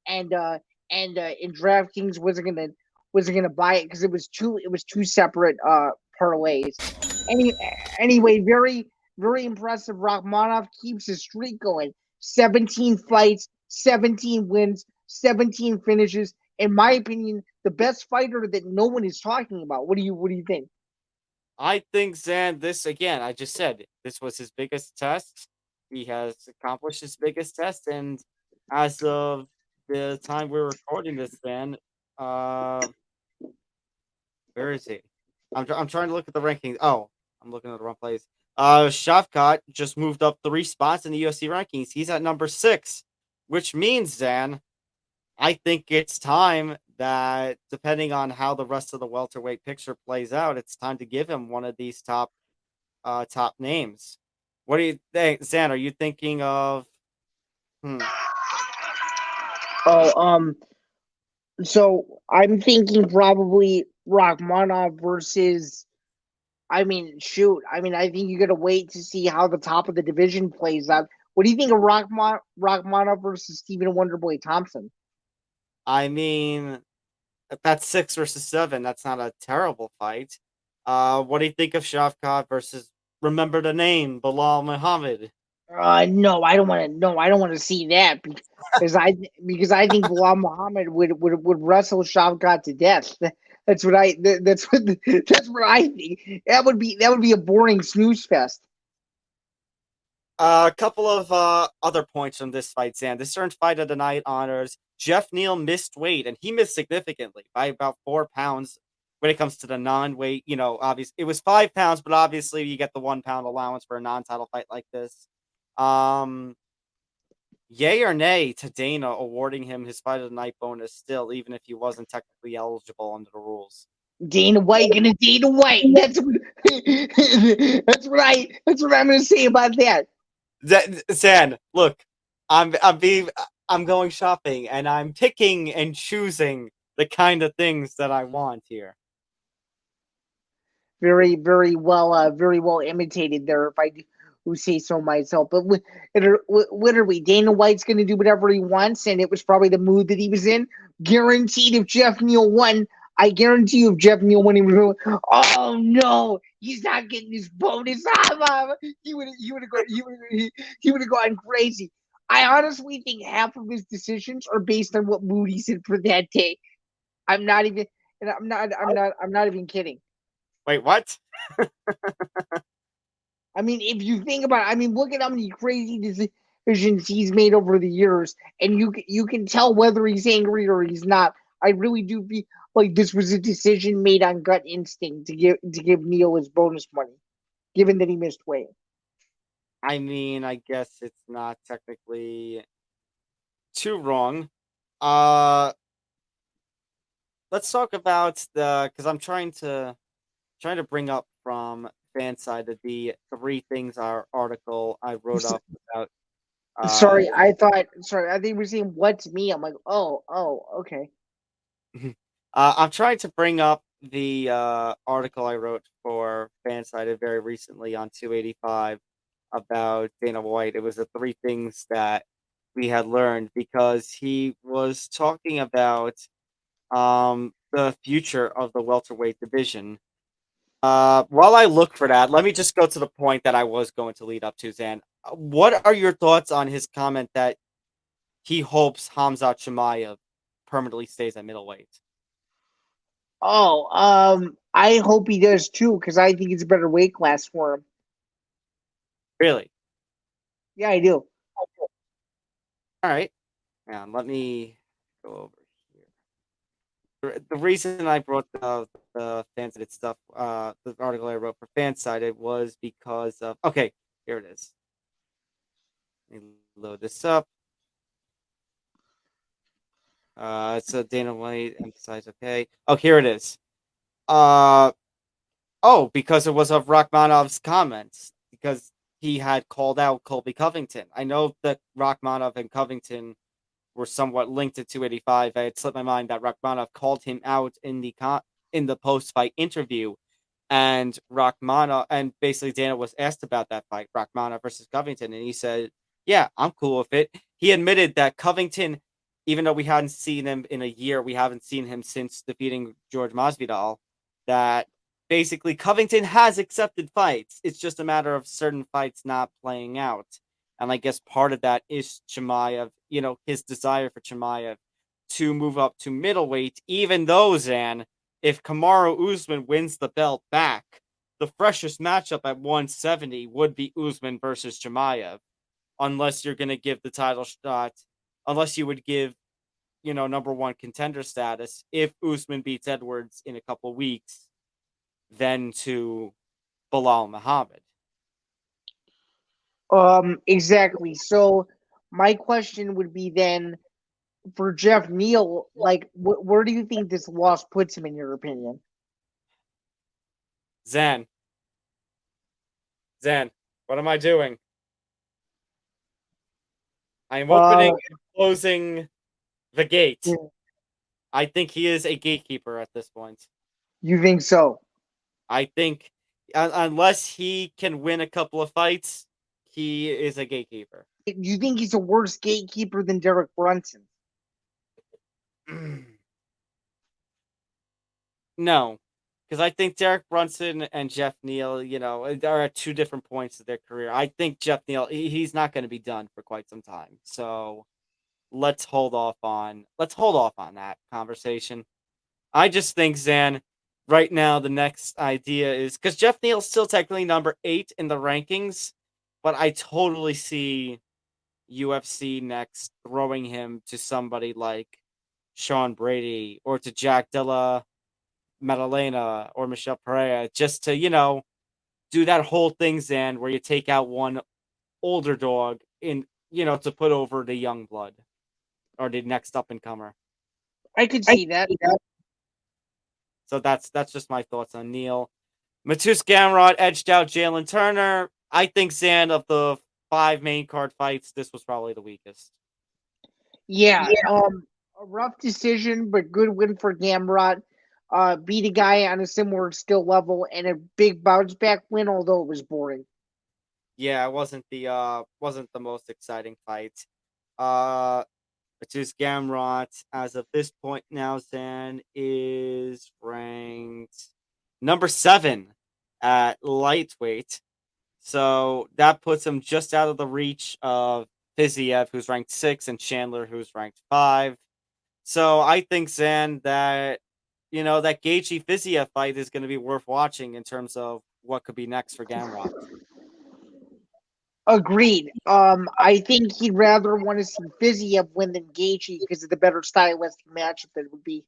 and in DraftKings wasn't gonna buy it because it was two separate parlays. Anyway, very very impressive. Rakhmonov keeps his streak going. 17 fights, 17 wins, 17 finishes. In my opinion, the best fighter that no one is talking about. What do you think?
I think, Zan, this again, I just said this was his biggest test. He has accomplished his biggest test, and as of the time we're recording this, Zan, where is he? I'm trying to look at the rankings. Oh, I'm looking at the wrong place. Shavkat just moved up 3 spots in the UFC rankings. He's at number 6, which means, Zan, I think it's time that, depending on how the rest of the welterweight picture plays out, it's time to give him one of these top names. What do you think, Zan? Are you thinking of?
So I'm thinking probably Rakhmonov versus. I think you got to wait to see how the top of the division plays out. What do you think of Rakhmonov versus Stephen Wonderboy Thompson?
I mean, if that's 6 versus 7, that's not a terrible fight. What do you think of Shavkat versus, remember the name, Bilal Muhammad?
No, I don't want to see that because I think Bilal Muhammad would wrestle Shavkat to death. That's what I think. That would be a boring snooze fest.
A couple of other points from this fight, Sam. This earned fight of the night honors. Jeff Neal missed weight, and he missed significantly by about 4 pounds when it comes to the non-weight. Obviously it was 5 pounds, but obviously you get the 1 pound allowance for a non-title fight like this. Yay or nay to Dana awarding him his fight of the night bonus still, even if he wasn't technically eligible under the rules?
Dana White gonna Dana White. That's what I'm gonna say about that.
Zan, look, I'm I'm going shopping and I'm picking and choosing the kind of things that I want here.
Very, very well imitated there, if I do say so myself. But what are we? Dana White's going to do whatever he wants, and it was probably the mood that he was in. Guaranteed, if Jeff Neal won, I guarantee you, if Jeff Neal won, he would go, "Oh no, he's not getting his bonus." He would have gone crazy. I honestly think half of his decisions are based on what mood he's in for that day. I'm not even, and I'm not even kidding.
Wait, what?
I mean, if you think about it, I mean, look at how many crazy decisions he's made over the years, and you can tell whether he's angry or he's not. I really do feel like this was a decision made on gut instinct to give Neil his bonus money, given that he missed weight.
I mean, I guess it's not technically too wrong. Let's talk about because I'm trying to bring up from fan side of the three things our article I wrote up about.
Sorry, I thought you were saying what's me. I'm like, oh, okay.
I'm trying to bring up the article I wrote for Fansided very recently on 285 about Dana White. It was the three things that we had learned because he was talking about the future of the welterweight division. While I look for that, let me just go to the point that I was going to lead up to, Zan. What are your thoughts on his comment that he hopes Khamzat Chimaev permanently stays at middleweight?
Oh, I hope he does too, because I think it's a better weight class for him.
Really?
Yeah, I do.
All right. Now, let me go over here. The reason I brought the Fansided stuff, the article I wrote for Fansided was because of... Okay, here it is. Let me load this up. So Dana White emphasized, okay. Oh, here it is. Because it was of Rachmanov's comments, because he had called out Colby Covington. I know that Rachmanov and Covington were somewhat linked to 285. I had slipped my mind that Rachmanov called him out in the post-fight interview, and Rachmanov, and basically Dana was asked about that fight, Rachmanov versus Covington, and he said, "Yeah, I'm cool with it." He admitted that Covington, even though we hadn't seen him in a year, we haven't seen him since defeating George Masvidal, that basically Covington has accepted fights. It's just a matter of certain fights not playing out. And I guess part of that is Chimaev, his desire for Chimaev to move up to middleweight, even though, Zan, if Kamaru Usman wins the belt back, the freshest matchup at 170 would be Usman versus Chimaev, unless you're going to give the title shot, unless you would give, number one contender status if Usman beats Edwards in a couple weeks, then to Bilal Muhammad.
Exactly. So my question would be then, for Jeff Neal, like, where do you think this loss puts him, in your opinion?
Zan, what am I doing? I am opening and closing the gate.
Yeah.
I think he is a gatekeeper at this point.
You think so?
I think unless he can win a couple of fights, he is a gatekeeper.
Do you think he's a worse gatekeeper than Derek Brunson?
No, because I think Derek Brunson and Jeff Neal, are at two different points of their career. I think Jeff Neal, he's not going to be done for quite some time. So let's hold off on that conversation. I just think, Zan, right now the next idea is, because Jeff Neal's still technically number 8 in the rankings, but I totally see UFC next throwing him to somebody like Sean Brady or to Jack Della Maddalena or Michelle Pereira, just to, do that whole thing, Zan, where you take out one older dog in, to put over the young blood or the next up and comer.
I could see that.
So that's just my thoughts on Neal. Matus Gamrot edged out Jalen Turner. I think, Zan, of the 5 main card fights, this was probably the weakest.
Yeah, a rough decision, but good win for Gamrot. Beat a guy on a similar skill level and a big bounce back win, although it was boring.
Yeah, it wasn't the most exciting fight. Uh, which is Gamrot. As of this point now, Zan is ranked number 7 at lightweight. So that puts him just out of the reach of Fiziev, who's ranked 6, and Chandler, who's ranked 5. So I think, Zan, that that Gaethje Fiziev fight is going to be worth watching in terms of what could be next for Gamrot.
Agreed. I think he'd rather want to see Fiziev win than Gaethje because of the better stylistic matchup that it would be.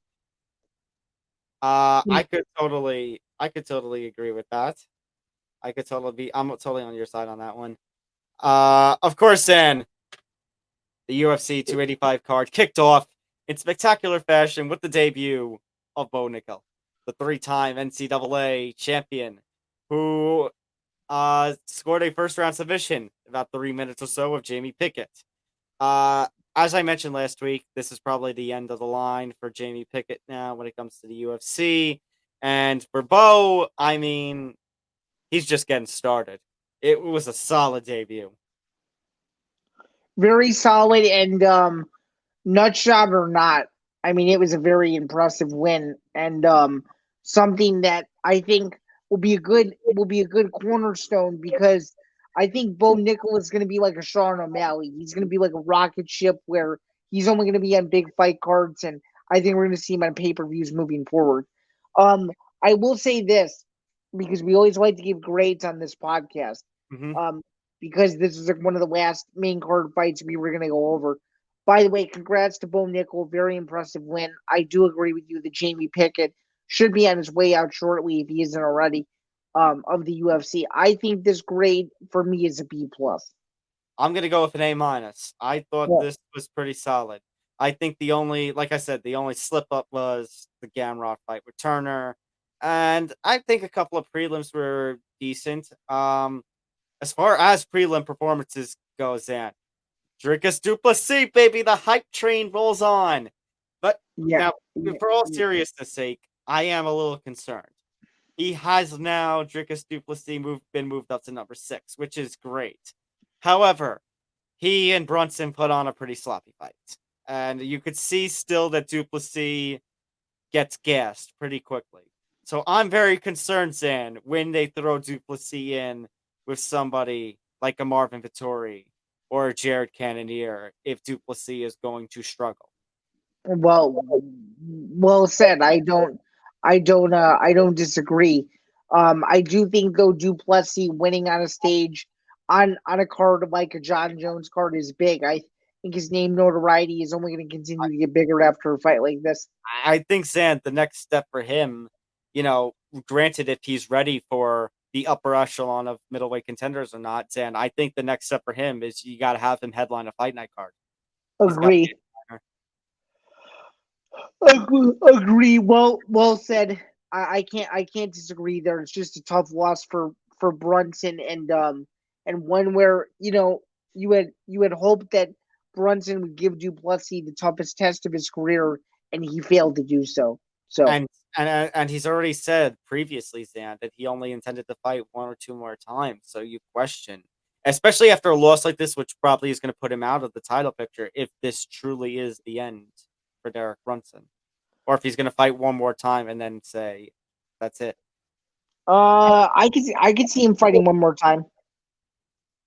I could totally agree with that. I'm totally on your side on that one. Of course, then the UFC 285 card kicked off in spectacular fashion with the debut of Bo Nickel, the 3-time NCAA champion, who scored a first round submission about 3 minutes or so of Jamie Pickett. As I mentioned last week, this is probably the end of the line for Jamie Pickett now when it comes to the UFC. And for Bo, I mean, he's just getting started. It was a solid debut.
Very solid and nut job or not, I mean, it was a very impressive win and something that I think will be a good cornerstone because I think Bo Nickel is going to be like a Sean O'Malley. He's going to be like a rocket ship where he's only going to be on big fight cards, and I think we're going to see him on pay-per-views moving forward. I will say this because we always like to give grades on this podcast.
Mm-hmm.
Because this is like one of the last main card fights we were going to go over. By the way, congrats to Bo Nickel. Very impressive win. I do agree with you that Jamie Pickett should be on his way out shortly if he isn't already of the UFC. I think this grade for me is a B plus.
I'm gonna go with an A minus. I thought
Yeah.
this was pretty solid. I think like I said, the only slip up was the Gamrot fight with Turner, and I think a couple of prelims were decent. As far as prelim performances goes, Zan, Dricus Duplessis, baby, the hype train rolls on. But
Yeah.
now, for all seriousness' sake, I am a little concerned. He has now Dricus Duplessis been moved up to number 6, which is great. However, he and Brunson put on a pretty sloppy fight, and you could see still that Duplessis gets gassed pretty quickly. So I'm very concerned, Zan, when they throw Duplessis in with somebody like a Marvin Vittori or a Jared Cannonier, if Duplessis is going to struggle.
Well said. I don't disagree. I do think though Duplessis winning on a stage on a card like a Jon Jones card is big. I think his name notoriety is only going to continue to get bigger after a fight like this.
I think, Zan, the next step for him, granted if he's ready for the upper echelon of middleweight contenders or not, Zan, I think the next step for him is you got to have him headline a fight night card.
Agree. Agree. Well said. I can't disagree there. It's just a tough loss for Brunson and one where you had hoped that Brunson would give Duplessis the toughest test of his career, and he failed to do so. So
and he's already said previously, Zan, that he only intended to fight 1 or 2 more times. So you question, especially after a loss like this, which probably is going to put him out of the title picture, if this truly is the end for Derek Brunson, or if he's going to fight 1 more time and then say that's it.
I could see him fighting 1 more time.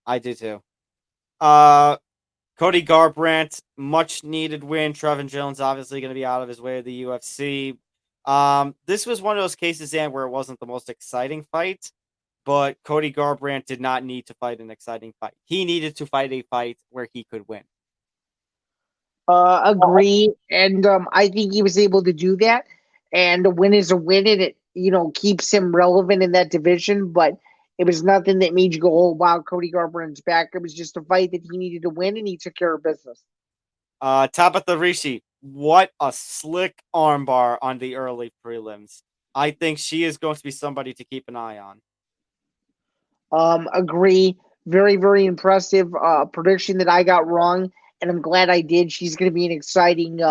I do too. Cody Garbrandt, much needed win. Trevin Jones obviously going to be out of his way of the UFC. This was one of those cases, Zan, where it wasn't the most exciting fight, but Cody Garbrandt did not need to fight an exciting fight. He needed to fight a fight where he could win.
Agree, and I think he was able to do that. And a win is a win, and it keeps him relevant in that division. But it was nothing that made you go, "Oh wow, Cody Garbrandt's back." It was just a fight that he needed to win, and he took care of business.
Tabitha Rishi, what a slick armbar on the early prelims. I think she is going to be somebody to keep an eye on.
Agree. Very, very impressive prediction that I got wrong. and I'm glad I did. She's going to be an exciting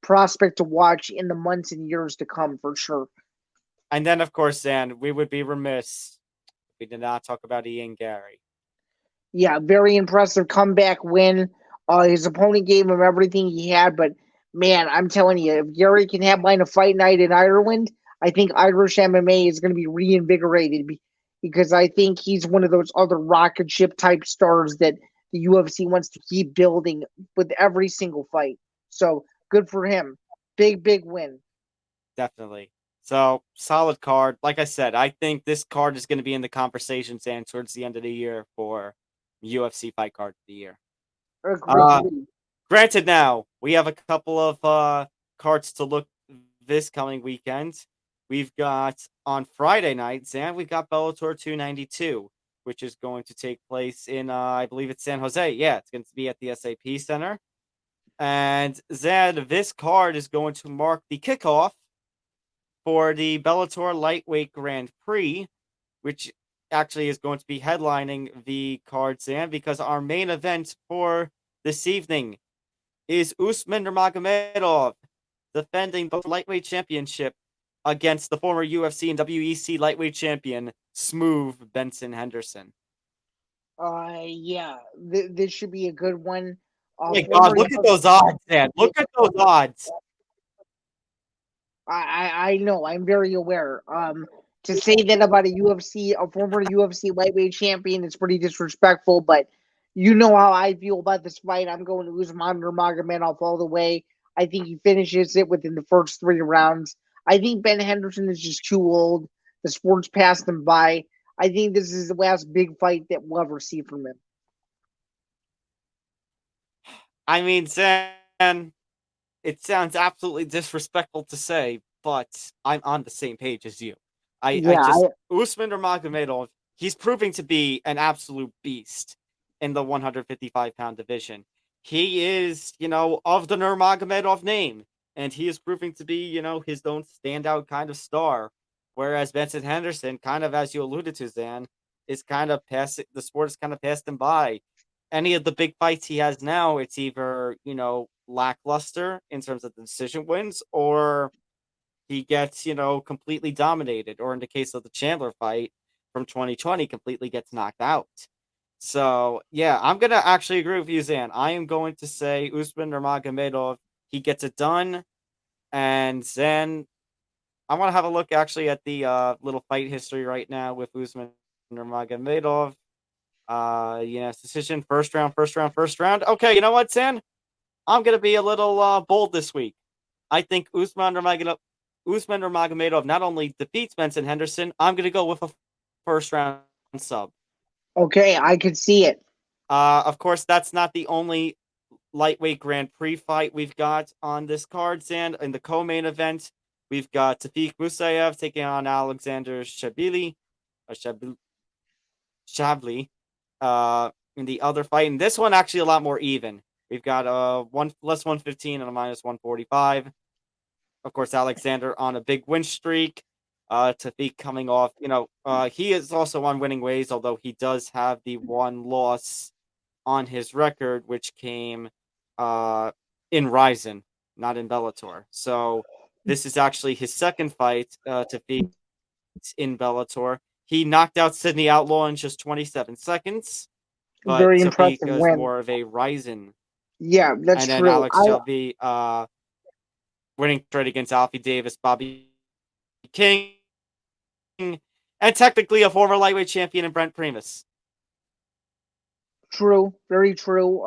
prospect to watch in the months and years to come for sure.
And then, of course, Zan, we would be remiss if we did not talk about Ian Gary.
Yeah, very impressive comeback win. His opponent gave him everything he had, but man, I'm telling you, if Gary can headline a fight night in Ireland, I think Irish MMA is going to be reinvigorated because I think he's one of those other rocket ship type stars that the UFC wants to keep building with every single fight. So good for him. Big win.
Definitely. So, solid card. Like I said, I think this card is going to be in the conversation, Zan, towards the end of the year for UFC fight card of the year. Granted, now we have a couple of cards to look this coming weekend. We've got on Friday night, Zan, we've got Bellator 292, which is going to take place in, I believe it's San Jose. Yeah, it's going to be at the SAP Center. And Zan, this card is going to mark the kickoff for the Bellator Lightweight Grand Prix, which actually is going to be headlining the card, Zan, because our main event for this evening is Usman Nurmagomedov defending both lightweight championship against the former UFC and WEC lightweight champion, Smooth Benson Henderson.
Yeah, this should be a good one.
Oh my God, look at those odds, man. Look at those odds.
I know, I'm very aware. To say that about a former UFC lightweight champion is pretty disrespectful, but you know how I feel about this fight. I'm going to Usman Nurmagomedov all the way. I think he finishes it within the first 3 rounds. I think Ben Henderson is just too old. The sport's passed him by. I think this is the last big fight that we'll ever see from him.
I mean, Zan, it sounds absolutely disrespectful to say, but I'm on the same page as you. Usman Nurmagomedov, he's proving to be an absolute beast in the 155-pound division. He is, of the Nurmagomedov name, and he is proving to be, his own standout kind of star. Whereas Benson Henderson, kind of as you alluded to, Zan, is kind of passing, the sport has kind of passed him by. Any of the big fights he has now, it's either, lackluster in terms of the decision wins, or he gets, completely dominated, or in the case of the Chandler fight from 2020, completely gets knocked out. So, yeah, I'm going to actually agree with you, Zan. I am going to say Usman Nurmagomedov, he gets it done. And then I want to have a look actually at the little fight history right now with Usman Nurmagomedov. Decision, first round. Okay, you know what, Zan? I'm going to be a little bold this week. I think Usman Nurmagomedov not only defeats Benson Henderson, I'm going to go with a first round sub.
Okay, I could see it.
Of course, that's not the only lightweight Grand Prix fight we've got on this card, Zan. In the co-main event, we've got Tafik Musayev taking on Alexander Shabili. Shavli. In the other fight. And this one actually a lot more even. We've got one plus 115 and a minus 145. Of course, Alexander on a big win streak. Tafik coming off, he is also on winning ways, although he does have the one loss on his record, which came in Ryzen, not in Bellator. So this is actually his second fight, Tafik, in Bellator. He knocked out Sydney Outlaw in just 27 seconds. But
very
Tafik
impressive
is
win.
more of a Ryzen.
Yeah, that's
true. And then Alex Shelby winning straight against Alfie Davis, Bobby King, and technically a former lightweight champion in Brent Primus.
True, very true.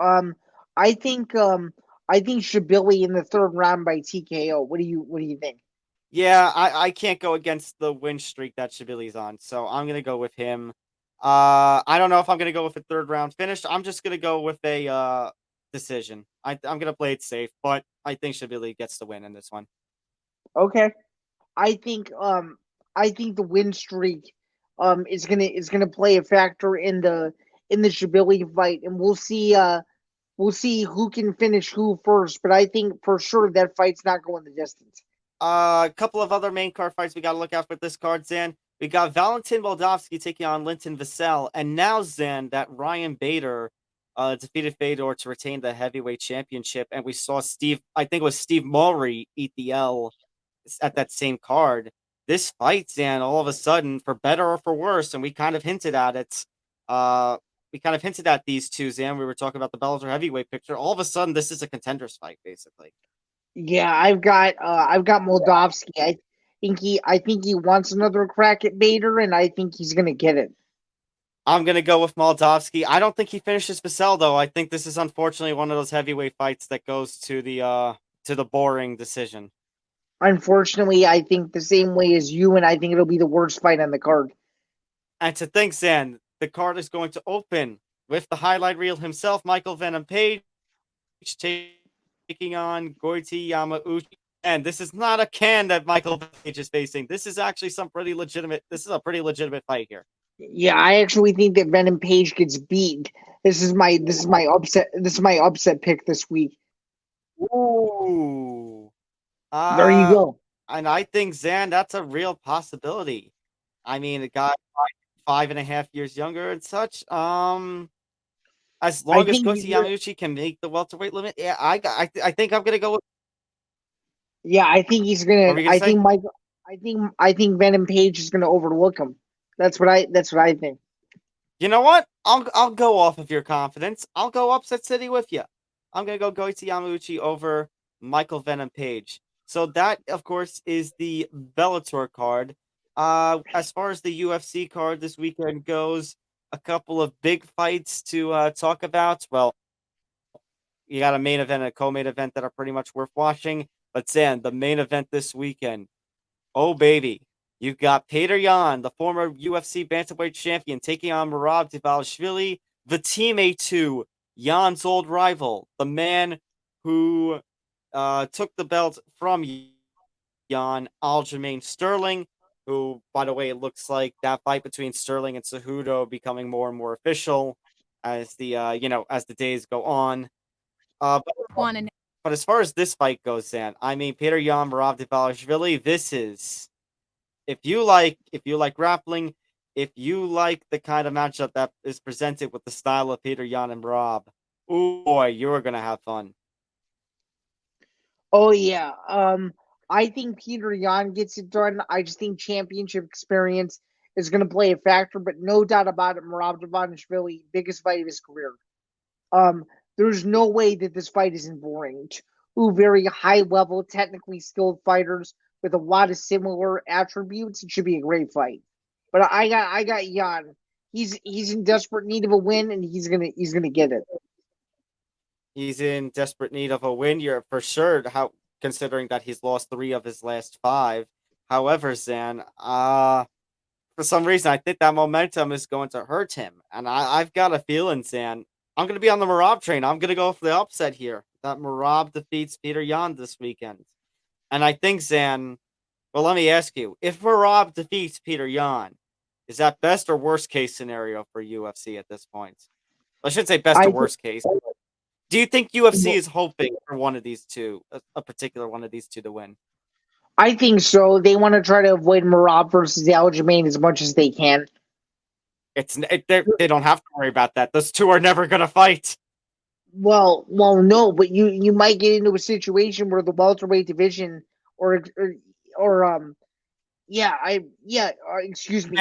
I think Shabili in the 3rd round by TKO. What do you think?
Yeah, I can't go against the win streak that Shabili's on, so I'm gonna go with him. I don't know if I'm gonna go with a 3rd round finish. I'm just gonna go with a decision. I'm gonna play it safe, but I think Shabili gets the win in this one.
Okay, I think the win streak is gonna play a factor in the Shabili fight, and we'll see who can finish who first. But I think for sure that fight's not going the distance.
A couple of other main card fights we got to look out for this card, Zan. We got Valentin Moldavsky taking on Linton Vassell, and now, Zan, that Ryan Bader defeated Fedor to retain the heavyweight championship, and we saw I think it was Steve Murray eat the L at that same card. This fight, Zan, all of a sudden, for better or for worse, and we kind of hinted at it. We kind of hinted at these two, Zan. We were talking about the Bellator heavyweight picture. All of a sudden, this is a contenders fight, basically.
Yeah, I've got Moldavsky. I think he wants another crack at Bader, and I think he's gonna get it.
I'm gonna go with Moldavsky. I don't think he finishes Vassell, though. I think this is unfortunately one of those heavyweight fights that goes to the boring decision.
Unfortunately, I think the same way as you, and I think it'll be the worst fight on the card.
And to think, Zan, the card is going to open with the highlight reel himself, Michael Venom Page, taking on Goiti Yamauchi. And this is not a can that Michael Page is facing. This is actually a pretty legitimate fight here.
Yeah, I actually think that Venom Page gets beat. This is my upset pick this week.
Ooh.
There you go.
And I think, Zan, that's a real possibility. I mean, a guy 5.5 years younger and such. As long as Goiti Yamauchi can make the welterweight limit, yeah, I think I'm gonna go with.
Yeah, I think he's gonna. I think Venom Page is gonna overlook him. That's what I think.
You know what? I'll go off of your confidence. I'll go upset city with you. I'm gonna go Goiti Yamauchi over Michael Venom Page. So that, of course, is the Bellator card. As far as the UFC card this weekend goes, a couple of big fights to talk about. Well, you got a main event and a co-main event that are pretty much worth watching. But Zan, the main event this weekend, oh baby, you've got Petr Yan, the former UFC bantamweight champion, taking on Merab Dvalishvili, the teammate to Jan's old rival, the man who took the belt from Jan, Aljamain Sterling, who, by the way, it looks like that fight between Sterling and Cejudo becoming more and more official as the as the days go on. But as far as this fight goes, Zan, I mean, Petr Yan, Merab Dvalishvili, this is, if you like grappling, if you like the kind of matchup that is presented with the style of Petr Yan and Merab, ooh boy, you're gonna have fun.
Oh yeah, I think Petr Yan gets it done. I just think championship experience is going to play a factor, but no doubt about it, Merab Dvalishvili, biggest fight of his career. There's no way that this fight isn't boring. Two very high level, technically skilled fighters with a lot of similar attributes. It should be a great fight. But I got Yan. He's in desperate need of a win, and he's gonna get it.
He's in desperate need of a win. You're for sure. Considering that he's lost 3 of his last 5. However, Zan, for some reason, I think that momentum is going to hurt him, and I've got a feeling, Zan, I'm going to be on the Merab train. I'm going to go for the upset here. That Merab defeats Petr Yan this weekend. And I think, Zan, well, let me ask you, if Merab defeats Petr Yan, is that best or worst case scenario for UFC at this point? I should say best or worst case. Do you think UFC is hoping for one of these two, a particular one of these two, to win?
I think so. They want to try to avoid Merab versus Aljamain as much as they can.
They don't have to worry about that. Those two are never going to fight.
Well, no, but you might get into a situation where the welterweight division excuse me,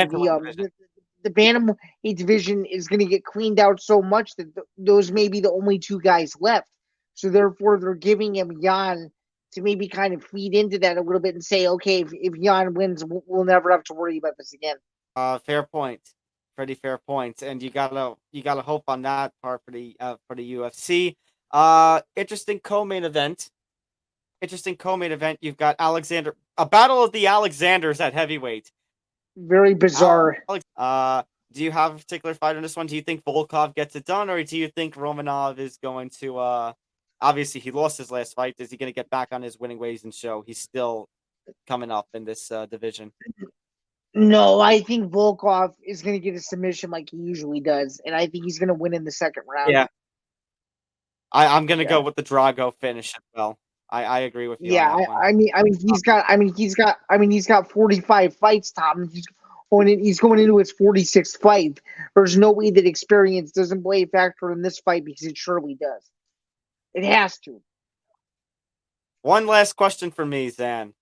the bantamweight division is going to get cleaned out so much that those may be the only 2 guys left. So therefore, they're giving him Yan to maybe kind of feed into that a little bit and say, okay, if Yan wins, we'll never have to worry about this again.
Fair point. Pretty fair point, and you gotta hope on that part for the UFC. Interesting co-main event. You've got a battle of the Alexanders at heavyweight.
Very bizarre.
Do you have a particular fight on this one? Do you think Volkov gets it done, or do you think Romanov is going to? Obviously, he lost his last fight. Is he going to get back on his winning ways and show he's still coming up in this division?
No, I think Volkov is going to get a submission like he usually does, and I think he's going to win in the second round.
Yeah, I'm going to go with the Drago finish as well. I agree with you.
Yeah, I mean he's got 45 fights, Tom. He's He's going into his 46th fight. There's no way that experience doesn't play a factor in this fight because it surely does. It has to.
One last question for me, Zan.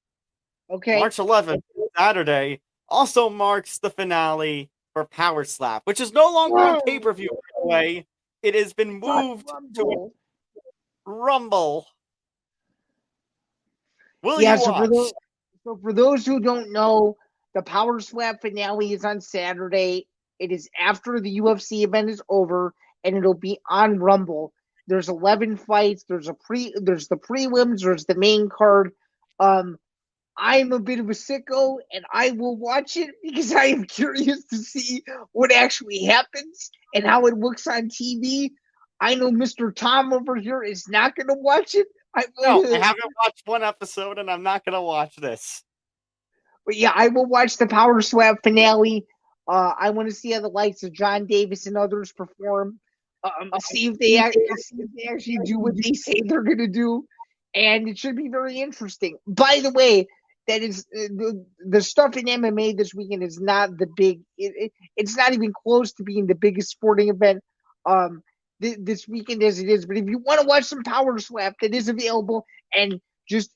Okay.
March 11th, Saturday, also marks the finale for Power Slap, which is no longer on pay-per-view, by the way. It has been moved to Rumble. Will you watch?
So for those who don't know, the Power Slap finale is on Saturday. It is after the UFC event is over, and it'll be on Rumble. There's 11 fights. There's the prelims. There's the main card. I'm a bit of a sicko, and I will watch it because I am curious to see what actually happens and how it looks on TV. I know Mr. Tom over here is not going to watch it.
I haven't watched one episode, and I'm not going to watch this.
But yeah, I will watch the Power Slap finale. I want to see how the likes of John Davis and others perform. See if they actually do what they say they're going to do. And it should be very interesting. By the way, that is the stuff in MMA this weekend is not the big. It's not even close to being the biggest sporting event this weekend as it is. But if you want to watch some Power Slap, that is available. And just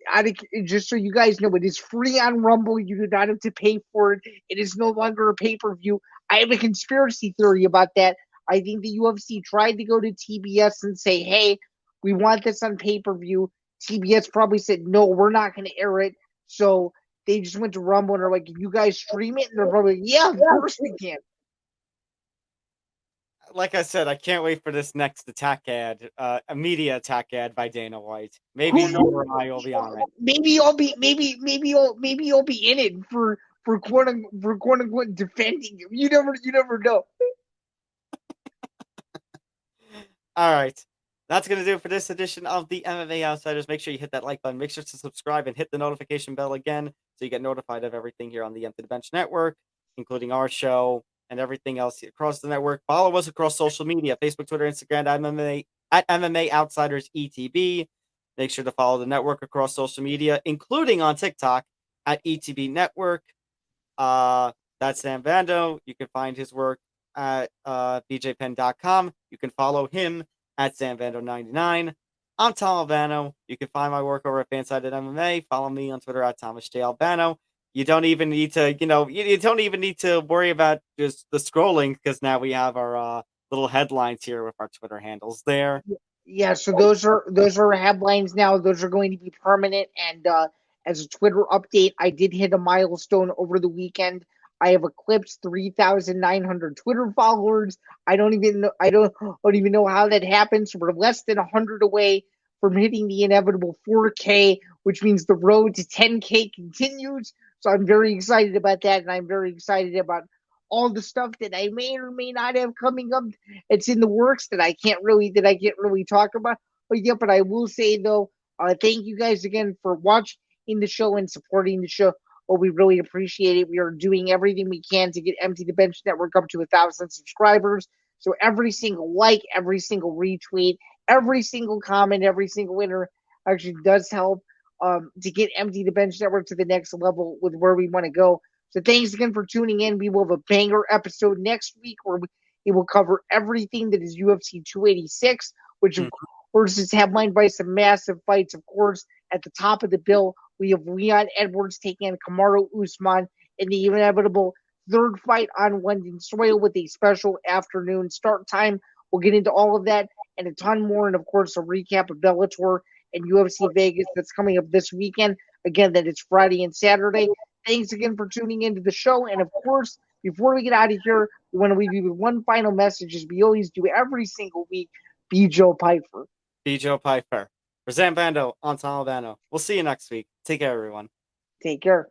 so you guys know, it is free on Rumble. You do not have to pay for it. It is no longer a pay-per-view. I have a conspiracy theory about that. I think the UFC tried to go to TBS and say, "Hey, we want this on pay-per-view." TBS probably said, "No, we're not going to air it." So they just went to Rumble and are like, "Can you guys stream it?" And they're probably like, "Yeah, of course we can."
Like I said, I can't wait for this next attack ad, a media attack ad by Dana White. Maybe you or I will be on it.
Maybe I'll be in it for quote unquote defending him. You never know.
All right. That's going to do it for this edition of the MMA Outsiders. Make sure you hit that like button. Make sure to subscribe and hit the notification bell again so you get notified of everything here on the Empty the Bench Network, including our show and everything else across the network. Follow us across social media, Facebook, Twitter, Instagram, at MMA Outsiders ETB. Make sure to follow the network across social media, including on TikTok at ETB Network. That's Sam Bando. You can find his work at bjpen.com. You can follow him at SamBando99. I'm Tom Albano. You can find my work over at Fansided MMA. Follow me on Twitter at Thomas J. Albano. You don't even need to, you don't even need to worry about just the scrolling because now we have our little headlines here with our Twitter handles there.
Yeah, so those are headlines now. Those are going to be permanent. And as a Twitter update, I did hit a milestone over the weekend. I have eclipsed 3,900 Twitter followers. I don't even know how that happens. We're less than 100 away from hitting the inevitable 4K, which means the road to 10K continues. So I'm very excited about that, and I'm very excited about all the stuff that I may or may not have coming up. It's in the works that I can't really talk about. But I will say though, thank you guys again for watching the show and supporting the show. We really appreciate it. We are doing everything we can to get Empty the Bench Network up to 1,000 subscribers. So every single like, every single retweet, every single comment, every single winner actually does help to get Empty the Bench Network to the next level with where we want to go. So thanks again for tuning in. We will have a banger episode next week where it will cover everything that is UFC 286, which of course is headlined by some massive fights. Of course, at the top of the bill, we have Leon Edwards taking on Kamaru Usman in the inevitable third fight on London soil with a special afternoon start time. We'll get into all of that and a ton more, and of course a recap of Bellator and UFC Vegas that's coming up this weekend. Again, that is Friday and Saturday. Thanks again for tuning into the show, and of course, before we get out of here, we want to leave you with one final message, as we always do every single week. Be Joe Piper.
Be Joe Piper. For Sam Bando, on Tom Albano. We'll see you next week. Take care, everyone.
Take care.